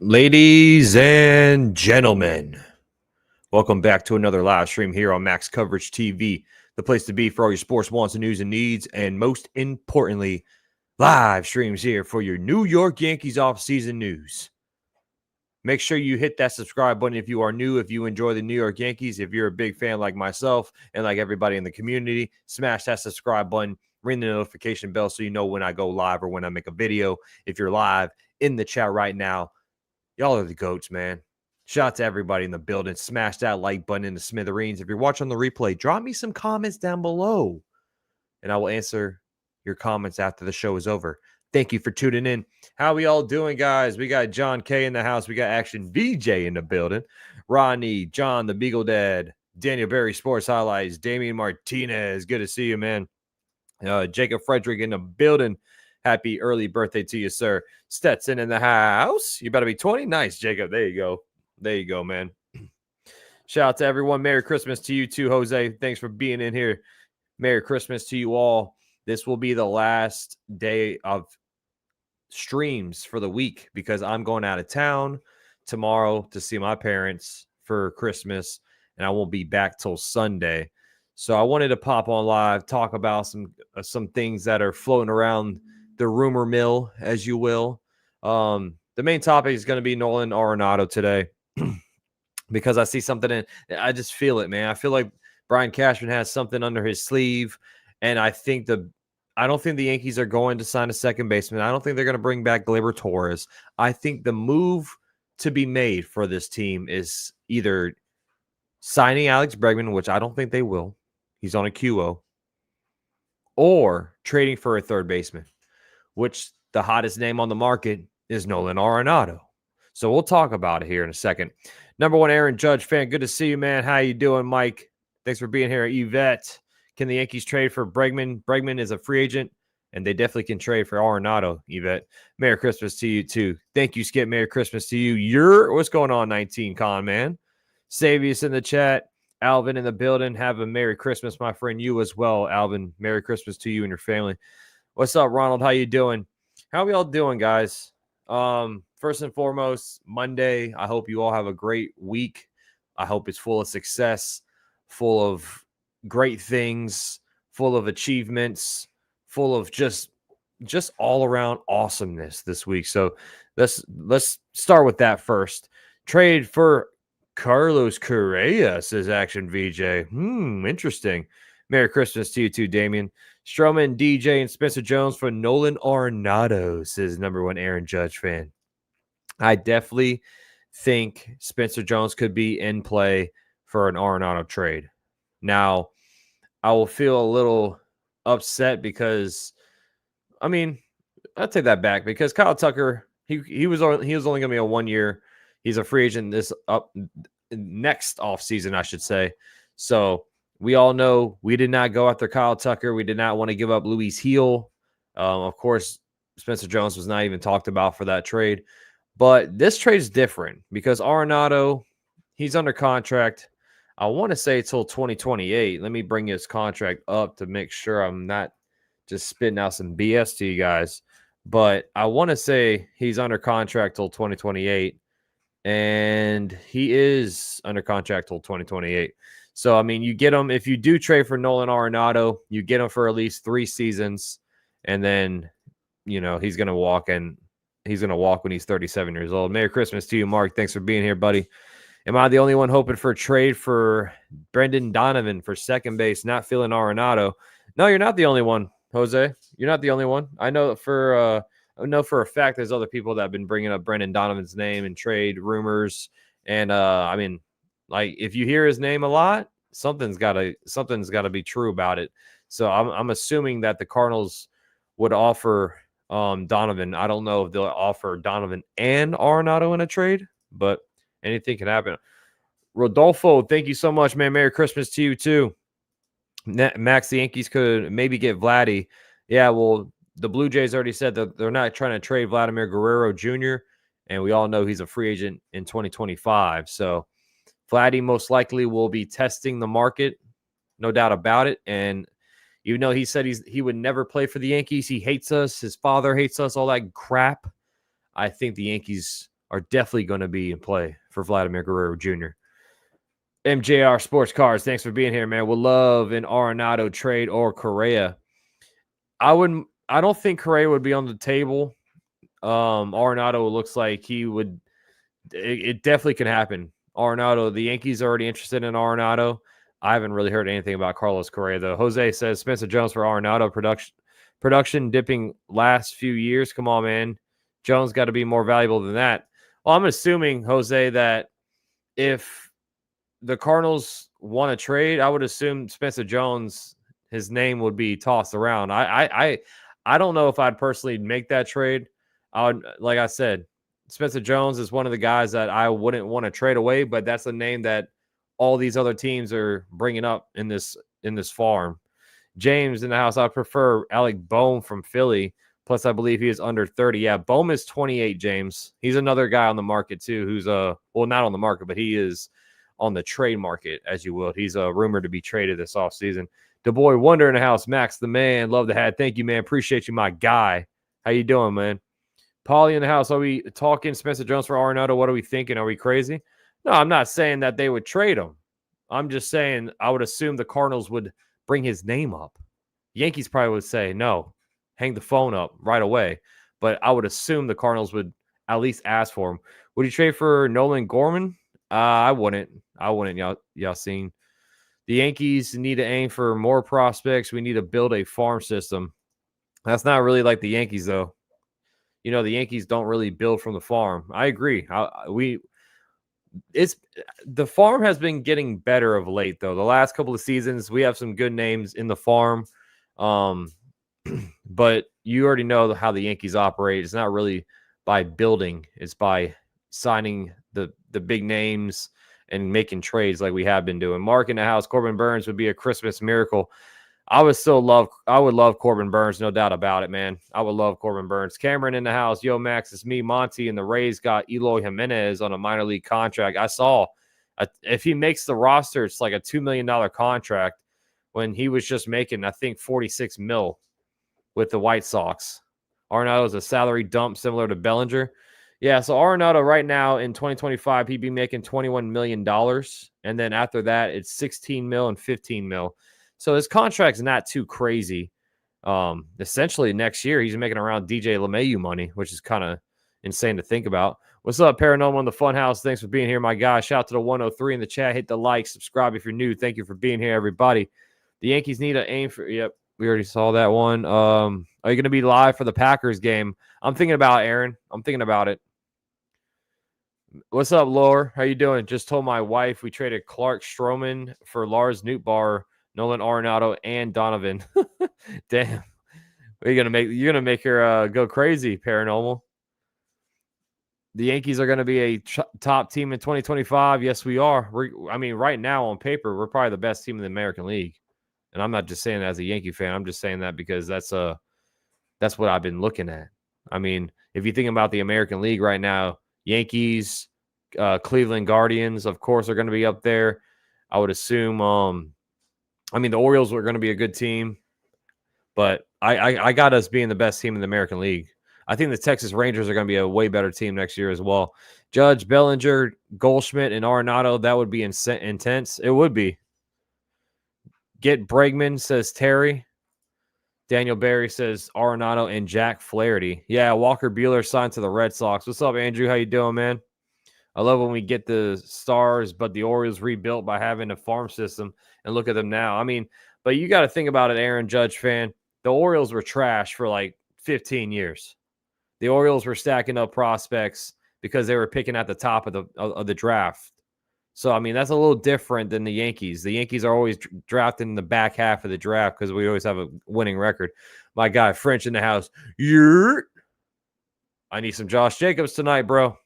Ladies and gentlemen, welcome back to another live stream here on Max Coverage TV, the place to be for all your sports wants and news and needs, and most importantly, live streams here for your New York Yankees offseason news. Make sure you hit that subscribe button if you are new, if you enjoy the New York Yankees, if you're a big fan like myself and like everybody in the community, smash that subscribe button, ring the notification bell so you know when I go live or when I make a video. If you're live in the chat right now, y'all are the goats, man. Shout out to everybody in the building. Smash that like button in the smithereens. If you're watching the replay, drop me some comments down below, and I will answer your comments after the show is over. Thank you for tuning in. How we all doing, guys? We got John K in the house. We got Action VJ in the building. Ronnie, John, the Beagle Dad, Daniel Berry, Sports Highlights, Damian Martinez. Good to see you, man. Jacob Frederick in the building. Happy early birthday to you, sir. Stetson in the house. You better be 20. Nice, Jacob. There you go. There you go, man. Shout out to everyone. Merry Christmas to you too, Jose. Thanks for being in here. Merry Christmas to you all. This will be the last day of streams for the week because I'm going out of town tomorrow to see my parents for Christmas, and I won't be back till Sunday. So I wanted to pop on live, talk about some things that are floating around the rumor mill, as you will. The main topic is going to be Nolan Arenado today because I see something in. I just feel it, man. I feel like Brian Cashman has something under his sleeve, and I don't think the Yankees are going to sign a second baseman. I don't think they're going to bring back Gleyber Torres. I think the move to be made for this team is either signing Alex Bregman, which I don't think they will. He's on a QO. Or trading for a third baseman, which the hottest name on the market is Nolan Arenado. So we'll talk about it here in a second. Number one Aaron Judge fan, good to see you, man. How you doing, Mike? Thanks for being here. Yvette, can the Yankees trade for Bregman? Bregman is a free agent, and they definitely can trade for Arenado, Yvette. Merry Christmas to you, too. Thank you, Skip. Merry Christmas to you. What's going on, 19 Con, man? Savius in the chat. Alvin in the building. Have a Merry Christmas, my friend. You as well, Alvin. Merry Christmas to you and your family. What's up, Ronald? How you doing? How we all doing, guys? First and foremost, Monday. I hope you all have a great week. I hope it's full of success, full of great things, full of achievements, full of just all around awesomeness this week. So let's start with that first. Trade for Carlos Correa, says Action VJ. Interesting. Merry Christmas to you too, Damien. Stroman, DJ, and Spencer Jones for Nolan Arenado, says number one Aaron Judge fan. I definitely think Spencer Jones could be in play for an Arenado trade. Now, I will feel a little upset because, I'll take that back because Kyle Tucker, he was only going to be a 1 year. He's a free agent next offseason, I should say. So we all know we did not go after Kyle Tucker. We did not want to give up Luis Heel. Of course, Spencer Jones was not even talked about for that trade. But this trade is different because Arenado, he's under contract. I want to say till 2028. Let me bring his contract up to make sure I'm not just spitting out some BS to you guys. But I want to say he's under contract till 2028. And he is under contract till 2028. So, you get him. If you do trade for Nolan Arenado, you get him for at least 3 seasons. And then, he's going to walk when he's 37 years old. Merry Christmas to you, Mark. Thanks for being here, buddy. Am I the only one hoping for a trade for Brendan Donovan for second base, not feeling Arenado? No, you're not the only one, Jose. You're not the only one. I know for a fact there's other people that have been bringing up Brendan Donovan's name and trade rumors. And, if you hear his name a lot, something's got to be true about it. So I'm assuming that the Cardinals would offer Donovan. I don't know if they'll offer Donovan and Arenado in a trade, but anything can happen. Rodolfo, thank you so much, man. Merry Christmas to you too. Max, the Yankees could maybe get Vladdy. Yeah, well, the Blue Jays already said that they're not trying to trade Vladimir Guerrero Jr., and we all know he's a free agent in 2025. So Vladdy most likely will be testing the market, no doubt about it. And even though he said he would never play for the Yankees, he hates us, his father hates us, all that crap, I think the Yankees are definitely going to be in play for Vladimir Guerrero Jr. MJR Sports Cards, thanks for being here, man. We'll love an Arenado trade or Correa. I don't think Correa would be on the table. Arenado looks like he would. It definitely can happen. Arenado, the Yankees are already interested in Arenado. I haven't really heard anything about Carlos Correa, though. Jose says Spencer Jones for Arenado production dipping last few years. Come on, man. Jones got to be more valuable than that. Well, I'm assuming, Jose, that if the Cardinals want to trade, I would assume Spencer Jones, his name would be tossed around. I don't know if I'd personally make that trade. Like I said, Spencer Jones is one of the guys that I wouldn't want to trade away, but that's a name that all these other teams are bringing up in this farm. James in the house, I prefer Alec Bohm from Philly. Plus, I believe he is under 30. Yeah, Bohm is 28, James. He's another guy on the market, too, who's, well, not on the market, but he is on the trade market, as you will. He's rumored to be traded this offseason. The boy Wonder in the house, Max the man. Love the hat. Thank you, man. Appreciate you, my guy. How you doing, man? Paulie in the house, are we talking Spencer Jones for Arenado? What are we thinking? Are we crazy? No, I'm not saying that they would trade him. I'm just saying I would assume the Cardinals would bring his name up. Yankees probably would say, no, hang the phone up right away. But I would assume the Cardinals would at least ask for him. Would you trade for Nolan Gorman? I wouldn't. Y'all seen. The Yankees need to aim for more prospects. We need to build a farm system. That's not really like the Yankees, though. You know, the Yankees don't really build from the farm. I agree. The farm has been getting better of late, though. The last couple of seasons, we have some good names in the farm. But you already know how the Yankees operate. It's not really by building. It's by signing the big names and making trades like we have been doing. Mark in the house, Corbin Burns would be a Christmas miracle. I would love Corbin Burns, no doubt about it, man. I would love Corbin Burns. Cameron in the house. Yo, Max, it's me, Monty, and the Rays got Eloy Jimenez on a minor league contract. I saw if he makes the roster, it's like a $2 million contract when he was just making, I think, $46 million with the White Sox. Arenado is a salary dump similar to Bellinger. Yeah, so Arenado right now in 2025, he'd be making $21 million. And then after that, it's $16 million and $15 million. So his contract's not too crazy. Essentially, next year, he's making around DJ LeMahieu money, which is kind of insane to think about. What's up, Paranormal in the Funhouse? Thanks for being here, my guy. Shout out to the 103 in the chat. Hit the like, subscribe if you're new. Thank you for being here, everybody. The Yankees need to aim for – yep, we already saw that one. Are you going to be live for the Packers game? I'm thinking about it, Aaron. I'm thinking about it. What's up, Laura? How you doing? Just told my wife we traded Clark Stroman for Lars Nootbaar, Nolan Arenado, and Donovan. Damn. You're gonna make her go crazy, Paranormal. The Yankees are going to be a top team in 2025. Yes, we are. Right now on paper, we're probably the best team in the American League. And I'm not just saying that as a Yankee fan. I'm just saying that because that's what I've been looking at. I mean, if you think about the American League right now, Yankees, Cleveland Guardians, of course, are going to be up there. I would assume. The Orioles are going to be a good team, but I got us being the best team in the American League. I think the Texas Rangers are going to be a way better team next year as well. Judge, Bellinger, Goldschmidt, and Arenado, that would be intense. It would be. Get Bregman, says Terry. Daniel Barry says Arenado and Jack Flaherty. Yeah, Walker Buehler signed to the Red Sox. What's up, Andrew? How you doing, man? I love when we get the stars, but the Orioles rebuilt by having a farm system, and look at them now. But you got to think about it, Aaron Judge fan. The Orioles were trash for like 15 years. The Orioles were stacking up prospects because they were picking at the top of the draft. So, that's a little different than the Yankees. The Yankees are always drafting in the back half of the draft because we always have a winning record. My guy, French in the house. Yurt. I need some Josh Jacobs tonight, bro.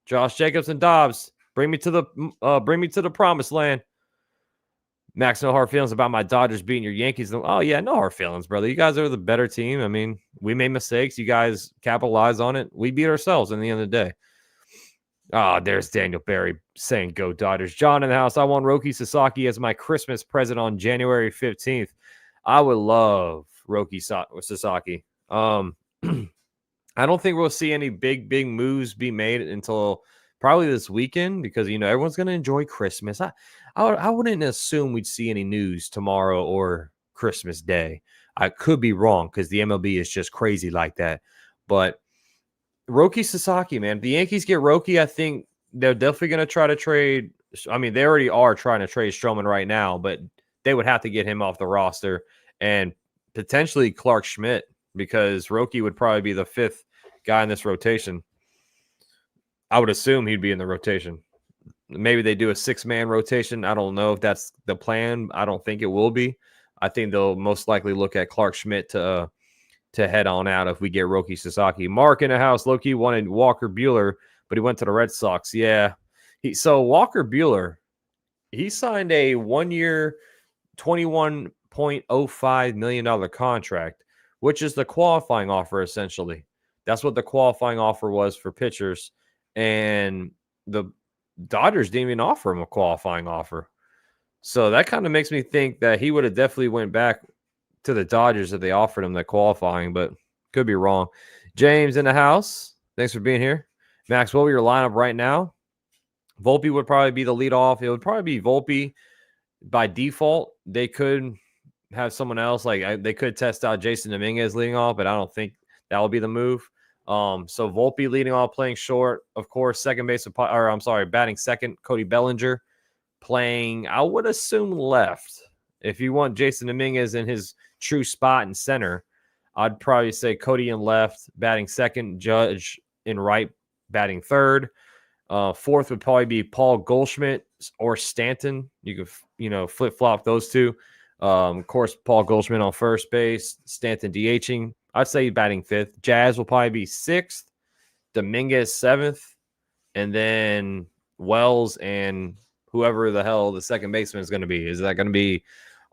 Josh Jacobs and Dobbs. Bring me to the promised land. Max, no hard feelings about my Dodgers beating your Yankees. Oh, yeah, no hard feelings, brother. You guys are the better team. We made mistakes. You guys capitalized on it. We beat ourselves in the end of the day. There's Daniel Barry saying go Dodgers. John in the house. I want Roki Sasaki as my Christmas present on January 15th. I would love Roki Sasaki. I don't think we'll see any big moves be made until probably this weekend because everyone's going to enjoy Christmas. I wouldn't assume we'd see any news tomorrow or Christmas Day. I could be wrong because the MLB is just crazy like that. But Roki Sasaki, man, if the Yankees get Roki, I think they're definitely going to try to trade. I mean, they already are trying to trade Stroman right now, but they would have to get him off the roster and potentially Clark Schmidt because Roki would probably be the fifth guy in this rotation. I would assume he'd be in the rotation. Maybe they do a 6-man rotation. I don't know if that's the plan. I don't think it will be. I think they'll most likely look at Clark Schmidt to head on out if we get Roki Sasaki. Mark in the house. Loki wanted Walker Buehler, but he went to the Red Sox. Yeah. So Walker Buehler, he signed a 1-year, $21.05 million contract, which is the qualifying offer, essentially. That's what the qualifying offer was for pitchers. And the Dodgers didn't even offer him a qualifying offer. So that kind of makes me think that he would have definitely went back to the Dodgers if they offered him that qualifying, but could be wrong. James in the house. Thanks for being here. Max, what would your lineup right now? Volpe would probably be the leadoff. It would probably be Volpe by default. They could have someone else. They could test out Jason Dominguez leading off, but I don't think that will be the move. So Volpe leading off, playing short, of course. Batting second, Cody Bellinger. Playing, I would assume, left. If you want Jason Dominguez in his true spot in center, I'd probably say Cody in left, batting second, Judge in right, batting third. Fourth would probably be Paul Goldschmidt or Stanton. You could, flip-flop those two. Of course, Paul Goldschmidt on first base, Stanton DHing. I'd say batting fifth. Jazz will probably be sixth, Dominguez seventh, and then Wells and whoever the hell the second baseman is going to be. Is that going to be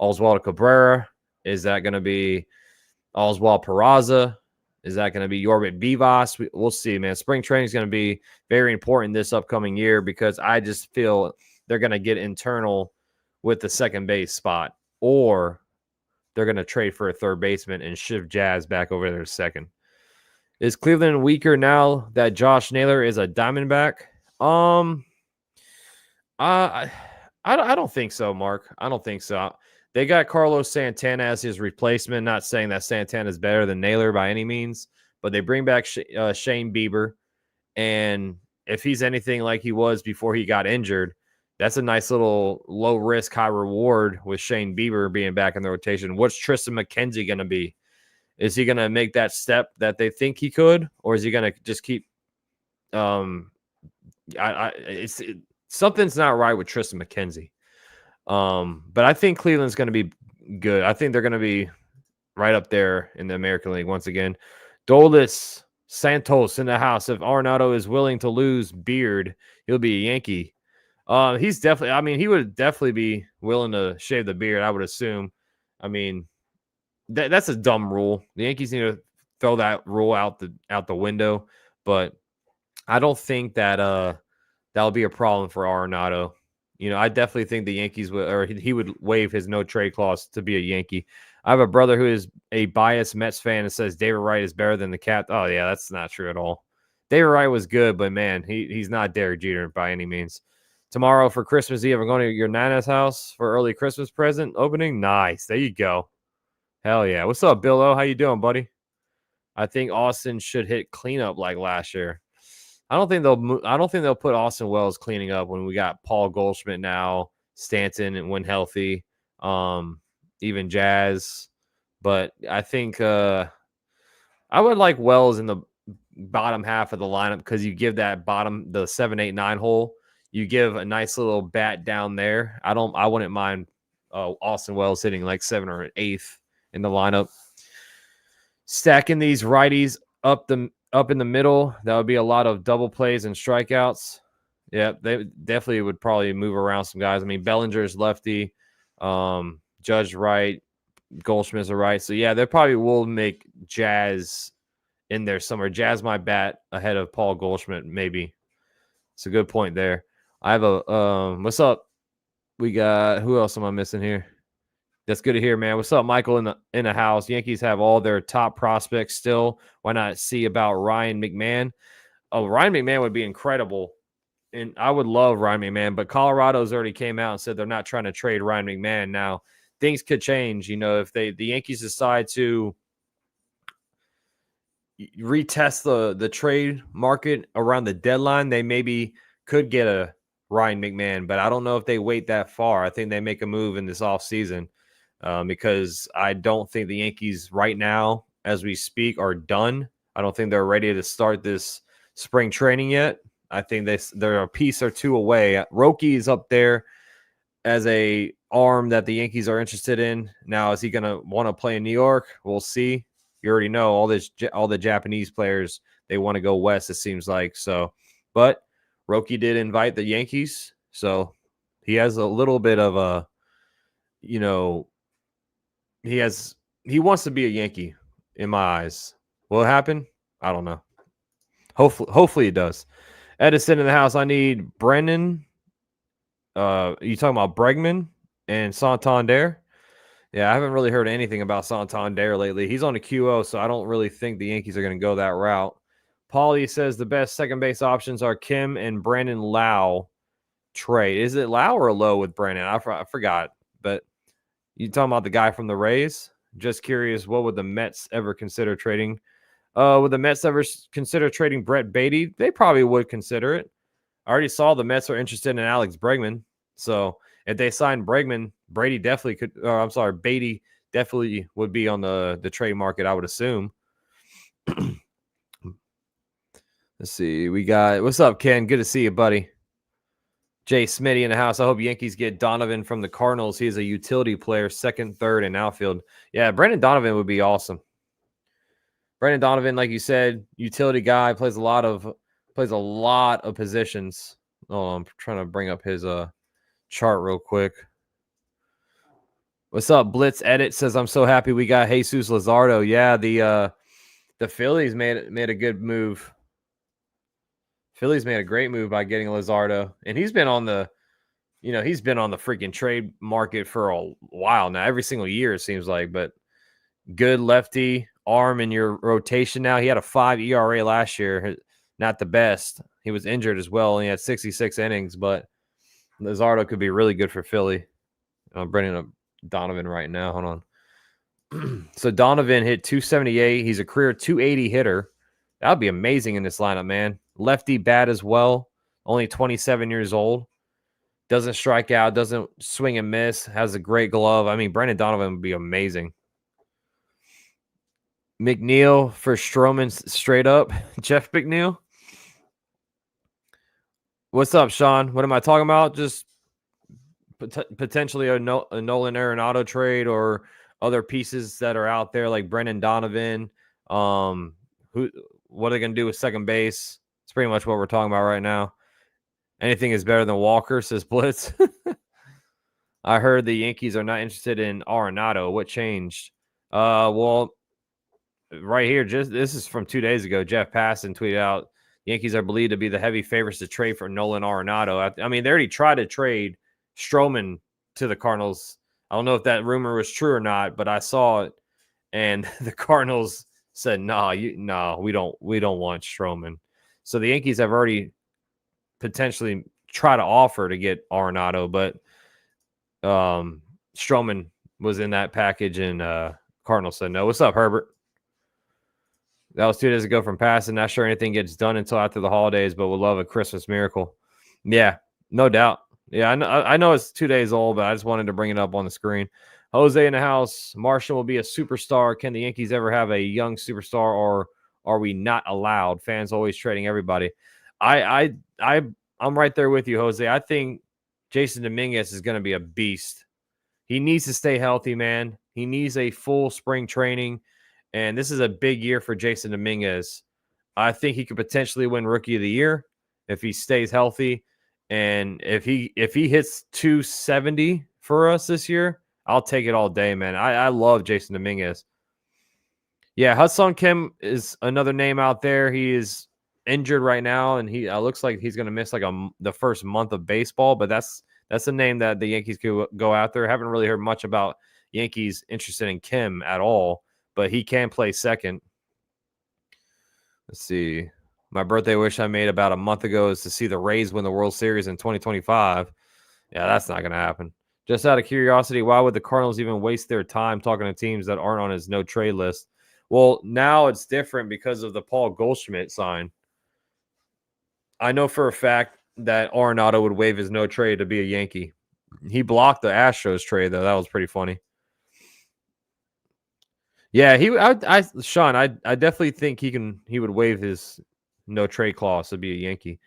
Oswaldo Cabrera? Is that going to be Oswald Peraza? Is that going to be Yorbit Vivas? We'll see, man. Spring training is going to be very important this upcoming year because I just feel they're going to get internal with the second base spot, or they're going to trade for a third baseman and shift Jazz back over there to second. Is Cleveland weaker now that Josh Naylor is a Diamondback? I don't think so, Mark. I don't think so. They got Carlos Santana as his replacement. Not saying that Santana is better than Naylor by any means, but they bring back Shane Bieber, and if he's anything like he was before he got injured, that's a nice little low risk, high reward with Shane Bieber being back in the rotation. What's Tristan McKenzie going to be? Is he going to make that step that they think he could, or is he going to just keep? Something's not right with Tristan McKenzie. But I think Cleveland's going to be good. I think they're going to be right up there in the American League once again. Dolis Santos in the house. If Arenado is willing to lose Beard, he'll be a Yankee. He's definitely. I mean, he would definitely be willing to shave the beard, I would assume. I mean, that's a dumb rule. The Yankees need to throw that rule out the window. But I don't think that that'll be a problem for Arenado. I definitely think the Yankees he would waive his no trade clause to be a Yankee. I have a brother who is a biased Mets fan and says David Wright is better than the Cat. Oh yeah, that's not true at all. David Wright was good, but man, he's not Derek Jeter by any means. Tomorrow for Christmas Eve, I'm going to your Nana's house for early Christmas present opening. Nice, there you go. Hell yeah. What's up, Bill O? How you doing, buddy? I think Austin should hit cleanup like last year. I don't think they'll put Austin Wells cleaning up when we got Paul Goldschmidt now, Stanton, and when healthy, even Jazz. But I think I would like Wells in the bottom half of the lineup because you give that bottom, the 7, 8, 9 hole, you give a nice little bat down there. I wouldn't mind Austin Wells hitting like 7 or 8th in the lineup. Stacking these righties up in the middle, that would be a lot of double plays and strikeouts. Yeah, they definitely would probably move around some guys. I mean, Bellinger's lefty, Judge right, Goldschmidt's a right. So yeah, they probably will make Jazz in there somewhere. Jazz might bat ahead of Paul Goldschmidt, maybe. It's a good point there. I have a what's up? We got, who else am I missing here? That's good to hear, man. What's up, Michael, in the house? Yankees have all their top prospects still. Why not see about Ryan McMahon? Oh, Ryan McMahon would be incredible. And I would love Ryan McMahon, but Colorado's already came out and said they're not trying to trade Ryan McMahon. Now, things could change. If the Yankees decide to retest the trade market around the deadline, they maybe could get a Ryan McMahon, but I don't know if they wait that far. I think they make a move in this offseason because I don't think the Yankees right now, as we speak, are done. I don't think they're ready to start this spring training yet. I think they're a piece or two away. Roki is up there as a arm that the Yankees are interested in. Now, is he going to want to play in New York? We'll see. You already know all the Japanese players, they want to go west, it seems like. So, but Roki did invite the Yankees, so he has a little bit of a, he wants to be a Yankee in my eyes. Will it happen? I don't know. Hopefully it does. Edison in the house. I need Brennan. You talking about Bregman and Santander? Yeah, I haven't really heard anything about Santander lately. He's on the QO, so I don't really think the Yankees are going to go that route. Paulie says the best second base options are Kim and Brandon Lau trade. Is it Lau or Low with Brandon? I forgot. But you talking about the guy from the Rays? Just curious, what would the Mets ever consider trading? Would the Mets ever consider trading Brett Beatty? They probably would consider it. I already saw the Mets are interested in Alex Bregman. So if they sign Bregman, Beatty definitely would be on the trade market, I would assume. Let's see. We got, what's up, Ken? Good to see you, buddy. Jay Smitty in the house. I hope Yankees get Donovan from the Cardinals. He's a utility player, second, third, and outfield. Yeah, Brandon Donovan would be awesome. Brandon Donovan, like you said, utility guy, plays a lot of positions. Oh, I'm trying to bring up his chart real quick. What's up? Blitz Edit says, I'm so happy we got Jesus Luzardo. Yeah, the Phillies made a good move. Phillies made a great move by getting Luzardo, and he's been on the freaking trade market for a while now. Every single year it seems like, but good lefty arm in your rotation now. He had a 5 ERA last year, not the best. He was injured as well, and he had 66 innings, but Luzardo could be really good for Philly. I'm bringing up Donovan right now. Hold on. So Donovan hit 278. He's a career 280 hitter. That would be amazing in this lineup, man. Lefty bat as well. Only 27 years old. Doesn't strike out. Doesn't swing and miss. Has a great glove. I mean, Brandon Donovan would be amazing. McNeil for Stroman straight up. Jeff McNeil. What's up, Sean? What am I talking about? Just potentially a Nolan Arenado trade or other pieces that are out there like Brendan Donovan. What are they going to do with second base? It's pretty much what we're talking about right now. Anything is better than Walker, says Blitz. I heard the Yankees are not interested in Arenado. What changed? Well, right here, this is from 2 days ago. Jeff Passan tweeted out, Yankees are believed to be the heavy favorites to trade for Nolan Arenado. I mean, they already tried to trade Stroman to the Cardinals. I don't know if that rumor was true or not, but I saw it, and the Cardinals said, we don't want Stroman. So the Yankees have already potentially tried to offer to get Arenado, but Stroman was in that package, and Cardinals said no. What's up, Herbert? That was 2 days ago from passing. Not sure anything gets done until after the holidays, but would love a Christmas miracle. Yeah, no doubt. Yeah, I know it's 2 days old, but I just wanted to bring it up on the screen. Jose in the house. Marshall will be a superstar. Can the Yankees ever have a young superstar, or are we not allowed? Fans always trading everybody. I'm right there with you, Jose. I think Jason Dominguez is going to be a beast. He needs to stay healthy, man. He needs a full spring training, and this is a big year for Jason Dominguez. I think he could potentially win Rookie of the Year if he stays healthy, and if he hits 270 for us this year, I'll take it all day, man. I love Jason Dominguez. Yeah, Ha-Seong Kim is another name out there. He is injured right now, and he looks like he's going to miss like the first month of baseball, but that's a name that the Yankees could go after. Haven't really heard much about Yankees interested in Kim at all, but he can play second. Let's see. My birthday wish I made about a month ago is to see the Rays win the World Series in 2025. Yeah, that's not going to happen. Just out of curiosity, why would the Cardinals even waste their time talking to teams that aren't on his no-trade list? Well, now it's different because of the Paul Goldschmidt sign. I know for a fact that Arenado would waive his no-trade to be a Yankee. He blocked the Astros trade, though. That was pretty funny. Yeah, Sean, I definitely think he would waive his no-trade clause to be a Yankee.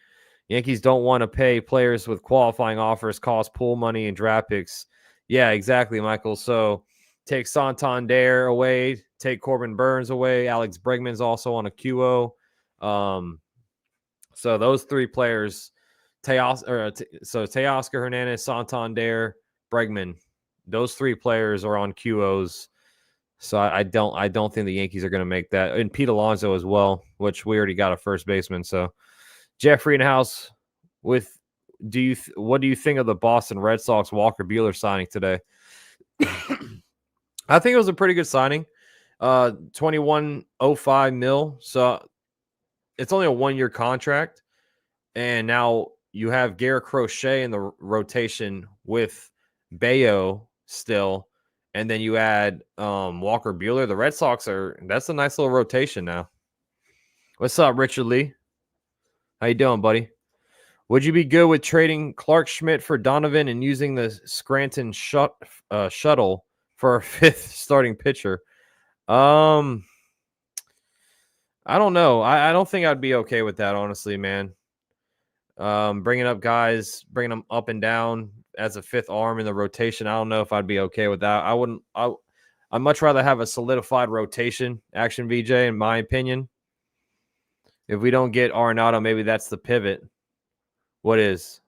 Yankees don't want to pay players with qualifying offers, cost pool money, and draft picks. Yeah, exactly, Michael. So take Santander away, take Corbin Burns away. Alex Bregman's also on a QO. So those three players, Teoscar Hernandez, Santander, Bregman, those three players are on QOs. So I don't think the Yankees are going to make that. And Pete Alonso as well, which we already got a first baseman. So Jeffrey in house what do you think of the Boston Red Sox Walker Buehler signing today? I think it was a pretty good signing. $21.05 million. So it's only a 1-year contract. And now you have Garrett Crochet in the rotation with Bayo still. And then you add Walker Buehler. The Red Sox that's a nice little rotation now. What's up, Richard Lee? How you doing, buddy? Would you be good with trading Clark Schmidt for Donovan and using the Scranton shuttle for a 5th starting pitcher? I don't know. I don't think I'd be okay with that, honestly, man. Bringing up guys, bringing them up and down as a 5th arm in the rotation. I don't know if I'd be okay with that. I'd much rather have a solidified rotation, Action VJ, in my opinion. If we don't get Arenado, maybe that's the pivot. What is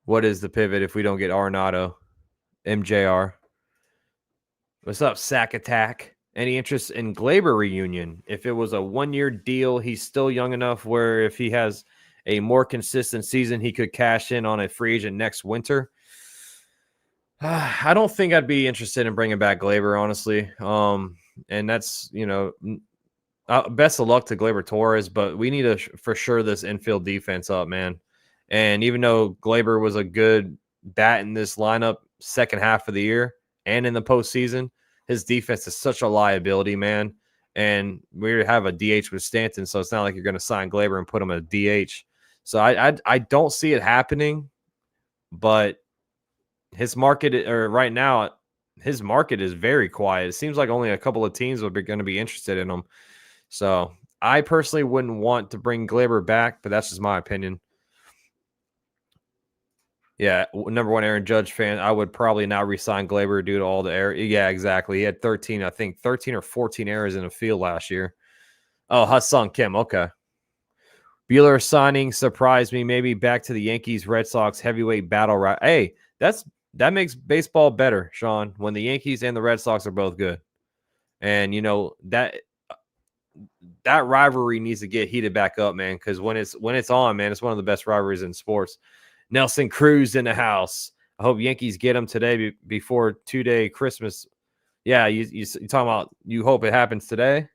the pivot if we don't get Arenado? MJR. What's up, Sack Attack? Any interest in Gleyber reunion? If it was a 1-year deal, he's still young enough where if he has a more consistent season, he could cash in on a free agent next winter. I don't think I'd be interested in bringing back Gleyber, honestly. And that's, best of luck to Gleyber Torres, but we need to for sure this infield defense up, man. And even though Gleyber was a good bat in this lineup second half of the year and in the postseason, his defense is such a liability, man. And we have a DH with Stanton, so it's not like you're going to sign Gleyber and put him at a DH. So I don't see it happening, but his market, or right now, his market is very quiet. It seems like only a couple of teams are going to be interested in him. So I personally wouldn't want to bring Gleyber back, but that's just my opinion. Yeah, number one Aaron Judge fan. I would probably not re-sign Gleyber due to all the errors. Yeah, exactly. He had 13 or 14 errors in the field last year. Oh, Ha-Seong Kim. Okay. Buehler signing surprised me. Maybe back to the Yankees, Red Sox heavyweight battle. Hey, that makes baseball better, Sean, when the Yankees and the Red Sox are both good. And, that rivalry needs to get heated back up, man, because when it's on, man, it's one of the best rivalries in sports. Nelson Cruz in the house. I hope Yankees get him today before 2-day Christmas. Yeah, you talking about you hope it happens today?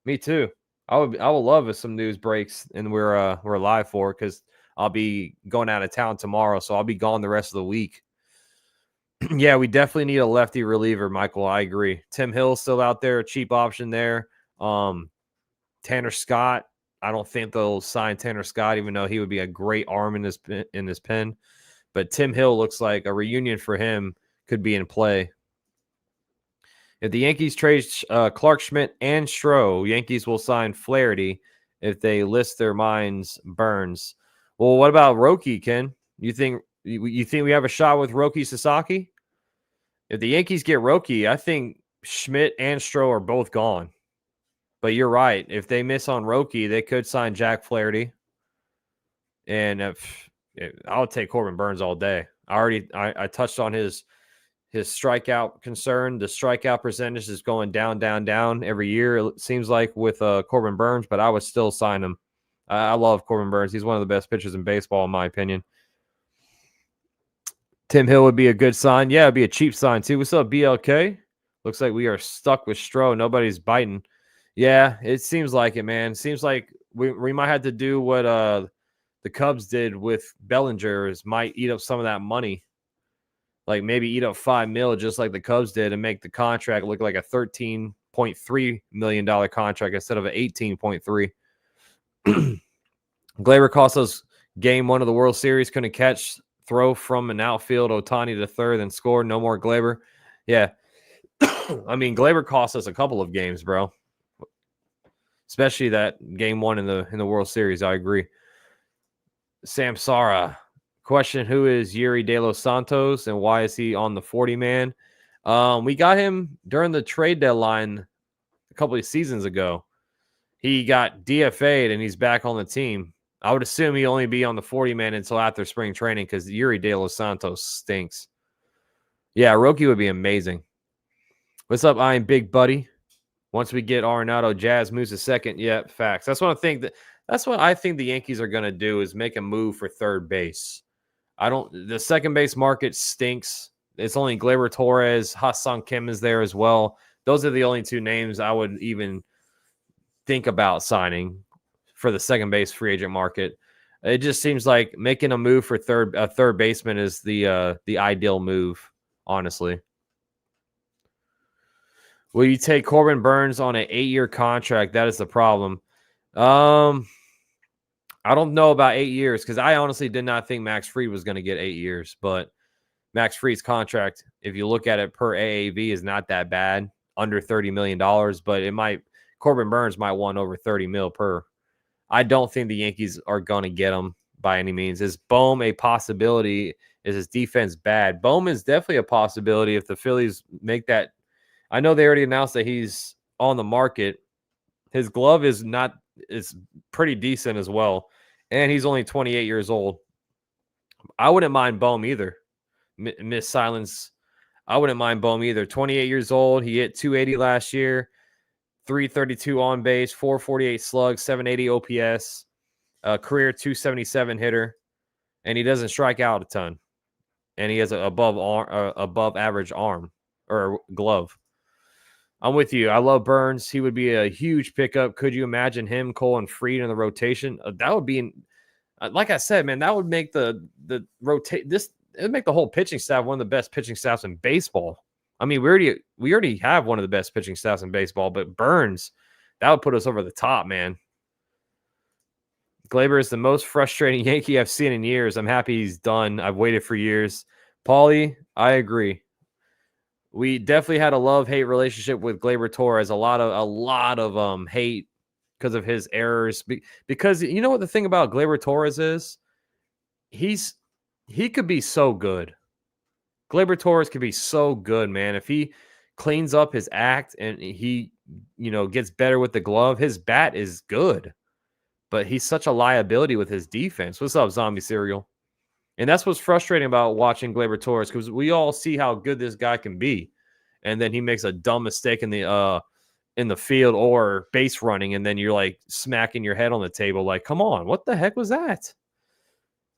Me too. I would love if some news breaks and we're live for it because I'll be going out of town tomorrow, so I'll be gone the rest of the week. Yeah, we definitely need a lefty reliever, Michael. I agree. Tim Hill's still out there, a cheap option there. Tanner Scott. I don't think they'll sign Tanner Scott, even though he would be a great arm in this pen. But Tim Hill looks like a reunion for him could be in play. If the Yankees trade Clark Schmidt and Stroh, Yankees will sign Flaherty. If they list their minds, Burns. Well, what about Roki, Ken? You think we have a shot with Roki Sasaki? If the Yankees get Roki, I think Schmidt and Stroh are both gone. But you're right. If they miss on Roki, they could sign Jack Flaherty. And I'll take Corbin Burns all day. I touched on his strikeout concern. The strikeout percentage is going down every year, it seems like, with Corbin Burns, but I would still sign him. I love Corbin Burns. He's one of the best pitchers in baseball, in my opinion. Tim Hill would be a good sign. Yeah, it'd be a cheap sign too. What's up, BLK? Looks like we are stuck with Stroh. Nobody's biting. Yeah, it seems like it, man. Seems like we might have to do what the Cubs did with Bellinger, is might eat up some of that money. Like maybe eat up $5 million just like the Cubs did and make the contract look like a $13.3 million contract instead of an $18.3. Gleyber cost us game 1 of the World Series. Couldn't catch, throw from an outfield, Ohtani to third, and score. No more Gleyber. Yeah. I mean, Gleyber cost us a couple of games, bro. Especially that game 1 in the World Series. I agree. Samsara. Question: who is Yuri De Los Santos and why is he on the 40-man? We got him during the trade deadline a couple of seasons ago. He got DFA'd and he's back on the team. I would assume he'll only be on the 40-man until after spring training because Yuri De Los Santos stinks. Yeah, Roki would be amazing. What's up, I am Big Buddy? Once we get Arenado, Jazz moves to second. Yeah, facts. That's what I think the Yankees are going to do is make a move for third base. The second base market stinks. It's only Gleyber Torres, Ha-Seong Kim is there as well. Those are the only 2 names I would even think about signing for the second base free agent market. It just seems like making a move for third baseman is the ideal move, honestly. Will you take Corbin Burns on an 8-year contract? That is the problem. I don't know about 8 years because I honestly did not think Max Fried was going to get 8 years. But Max Fried's contract, if you look at it per AAV, is not that bad, under $30 million. But Corbin Burns might want over $30 million per. I don't think the Yankees are going to get him by any means. Is Bohm a possibility? Is his defense bad? Bohm is definitely a possibility if the Phillies make that. I know they already announced that he's on the market. His glove is pretty decent as well. And he's only 28 years old. I wouldn't mind Bohm either. Miss Silence. I wouldn't mind Bohm either. 28 years old. He hit 280 last year. 332 on base. 448 slugs. 780 OPS. Career 277 hitter. And he doesn't strike out a ton. And he has an above average arm or glove. I'm with you. I love Burns. He would be a huge pickup. Could you imagine him, Cole, and Fried in the rotation? That would be, like I said, man, that would make it would make the whole pitching staff one of the best pitching staffs in baseball. I mean, we already have one of the best pitching staffs in baseball, but Burns, that would put us over the top, man. Gleyber is the most frustrating Yankee I've seen in years. I'm happy he's done. I've waited for years. Paulie, I agree. We definitely had a love-hate relationship with Gleyber Torres. A lot of hate because of his errors. Because you know what the thing about Gleyber Torres is? He could be so good. Gleyber Torres could be so good, man. If he cleans up his act and he, gets better with the glove, his bat is good. But he's such a liability with his defense. What's up, Zombie Cereal? And that's what's frustrating about watching Gleyber Torres because we all see how good this guy can be. And then he makes a dumb mistake in the field or base running, and then you're like smacking your head on the table like, come on, what the heck was that?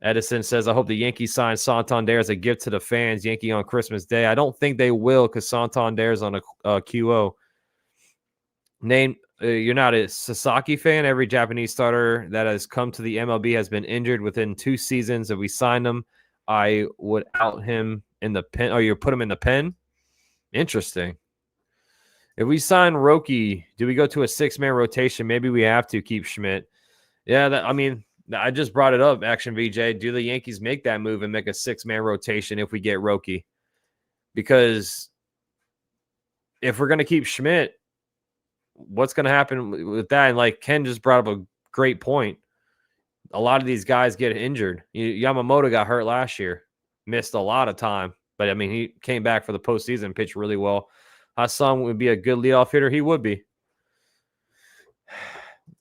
Edison says, I hope the Yankees sign Santander as a gift to the fans, Yankee on Christmas Day. I don't think they will because Santander's on a QO. Name, you're not a Sasaki fan. Every Japanese starter that has come to the MLB has been injured within 2 seasons. If we sign him, I would out him in the pen, or you put him in the pen. Interesting. If we sign Roki, do we go to a 6-man rotation? Maybe we have to keep Schmidt. Yeah, I just brought it up, Action VJ. Do the Yankees make that move and make a 6-man rotation if we get Roki? Because if we're going to keep Schmidt, what's going to happen with that? And like Ken just brought up a great point. A lot of these guys get injured. Yamamoto got hurt last year, missed a lot of time. But, I mean, he came back for the postseason, pitched really well. Ha-Seong would be a good leadoff hitter. He would be.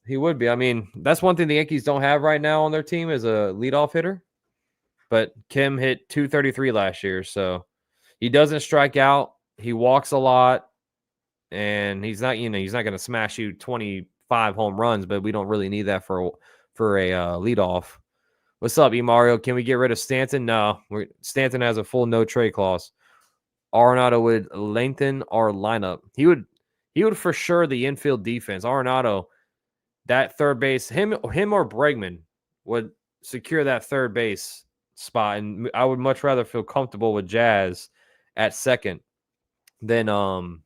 He would be. I mean, that's one thing the Yankees don't have right now on their team is a leadoff hitter. But Kim hit 233 last year, so he doesn't strike out. He walks a lot, and he's not going to smash you 25 home runs, but we don't really need that for a leadoff. What's up, E Mario? Can we get rid of Stanton? No, Stanton has a full no trade clause. Arenado would lengthen our lineup. He would for sure the infield defense. Arenado, that third base, him or Bregman would secure that third base spot, and I would much rather feel comfortable with Jazz at second than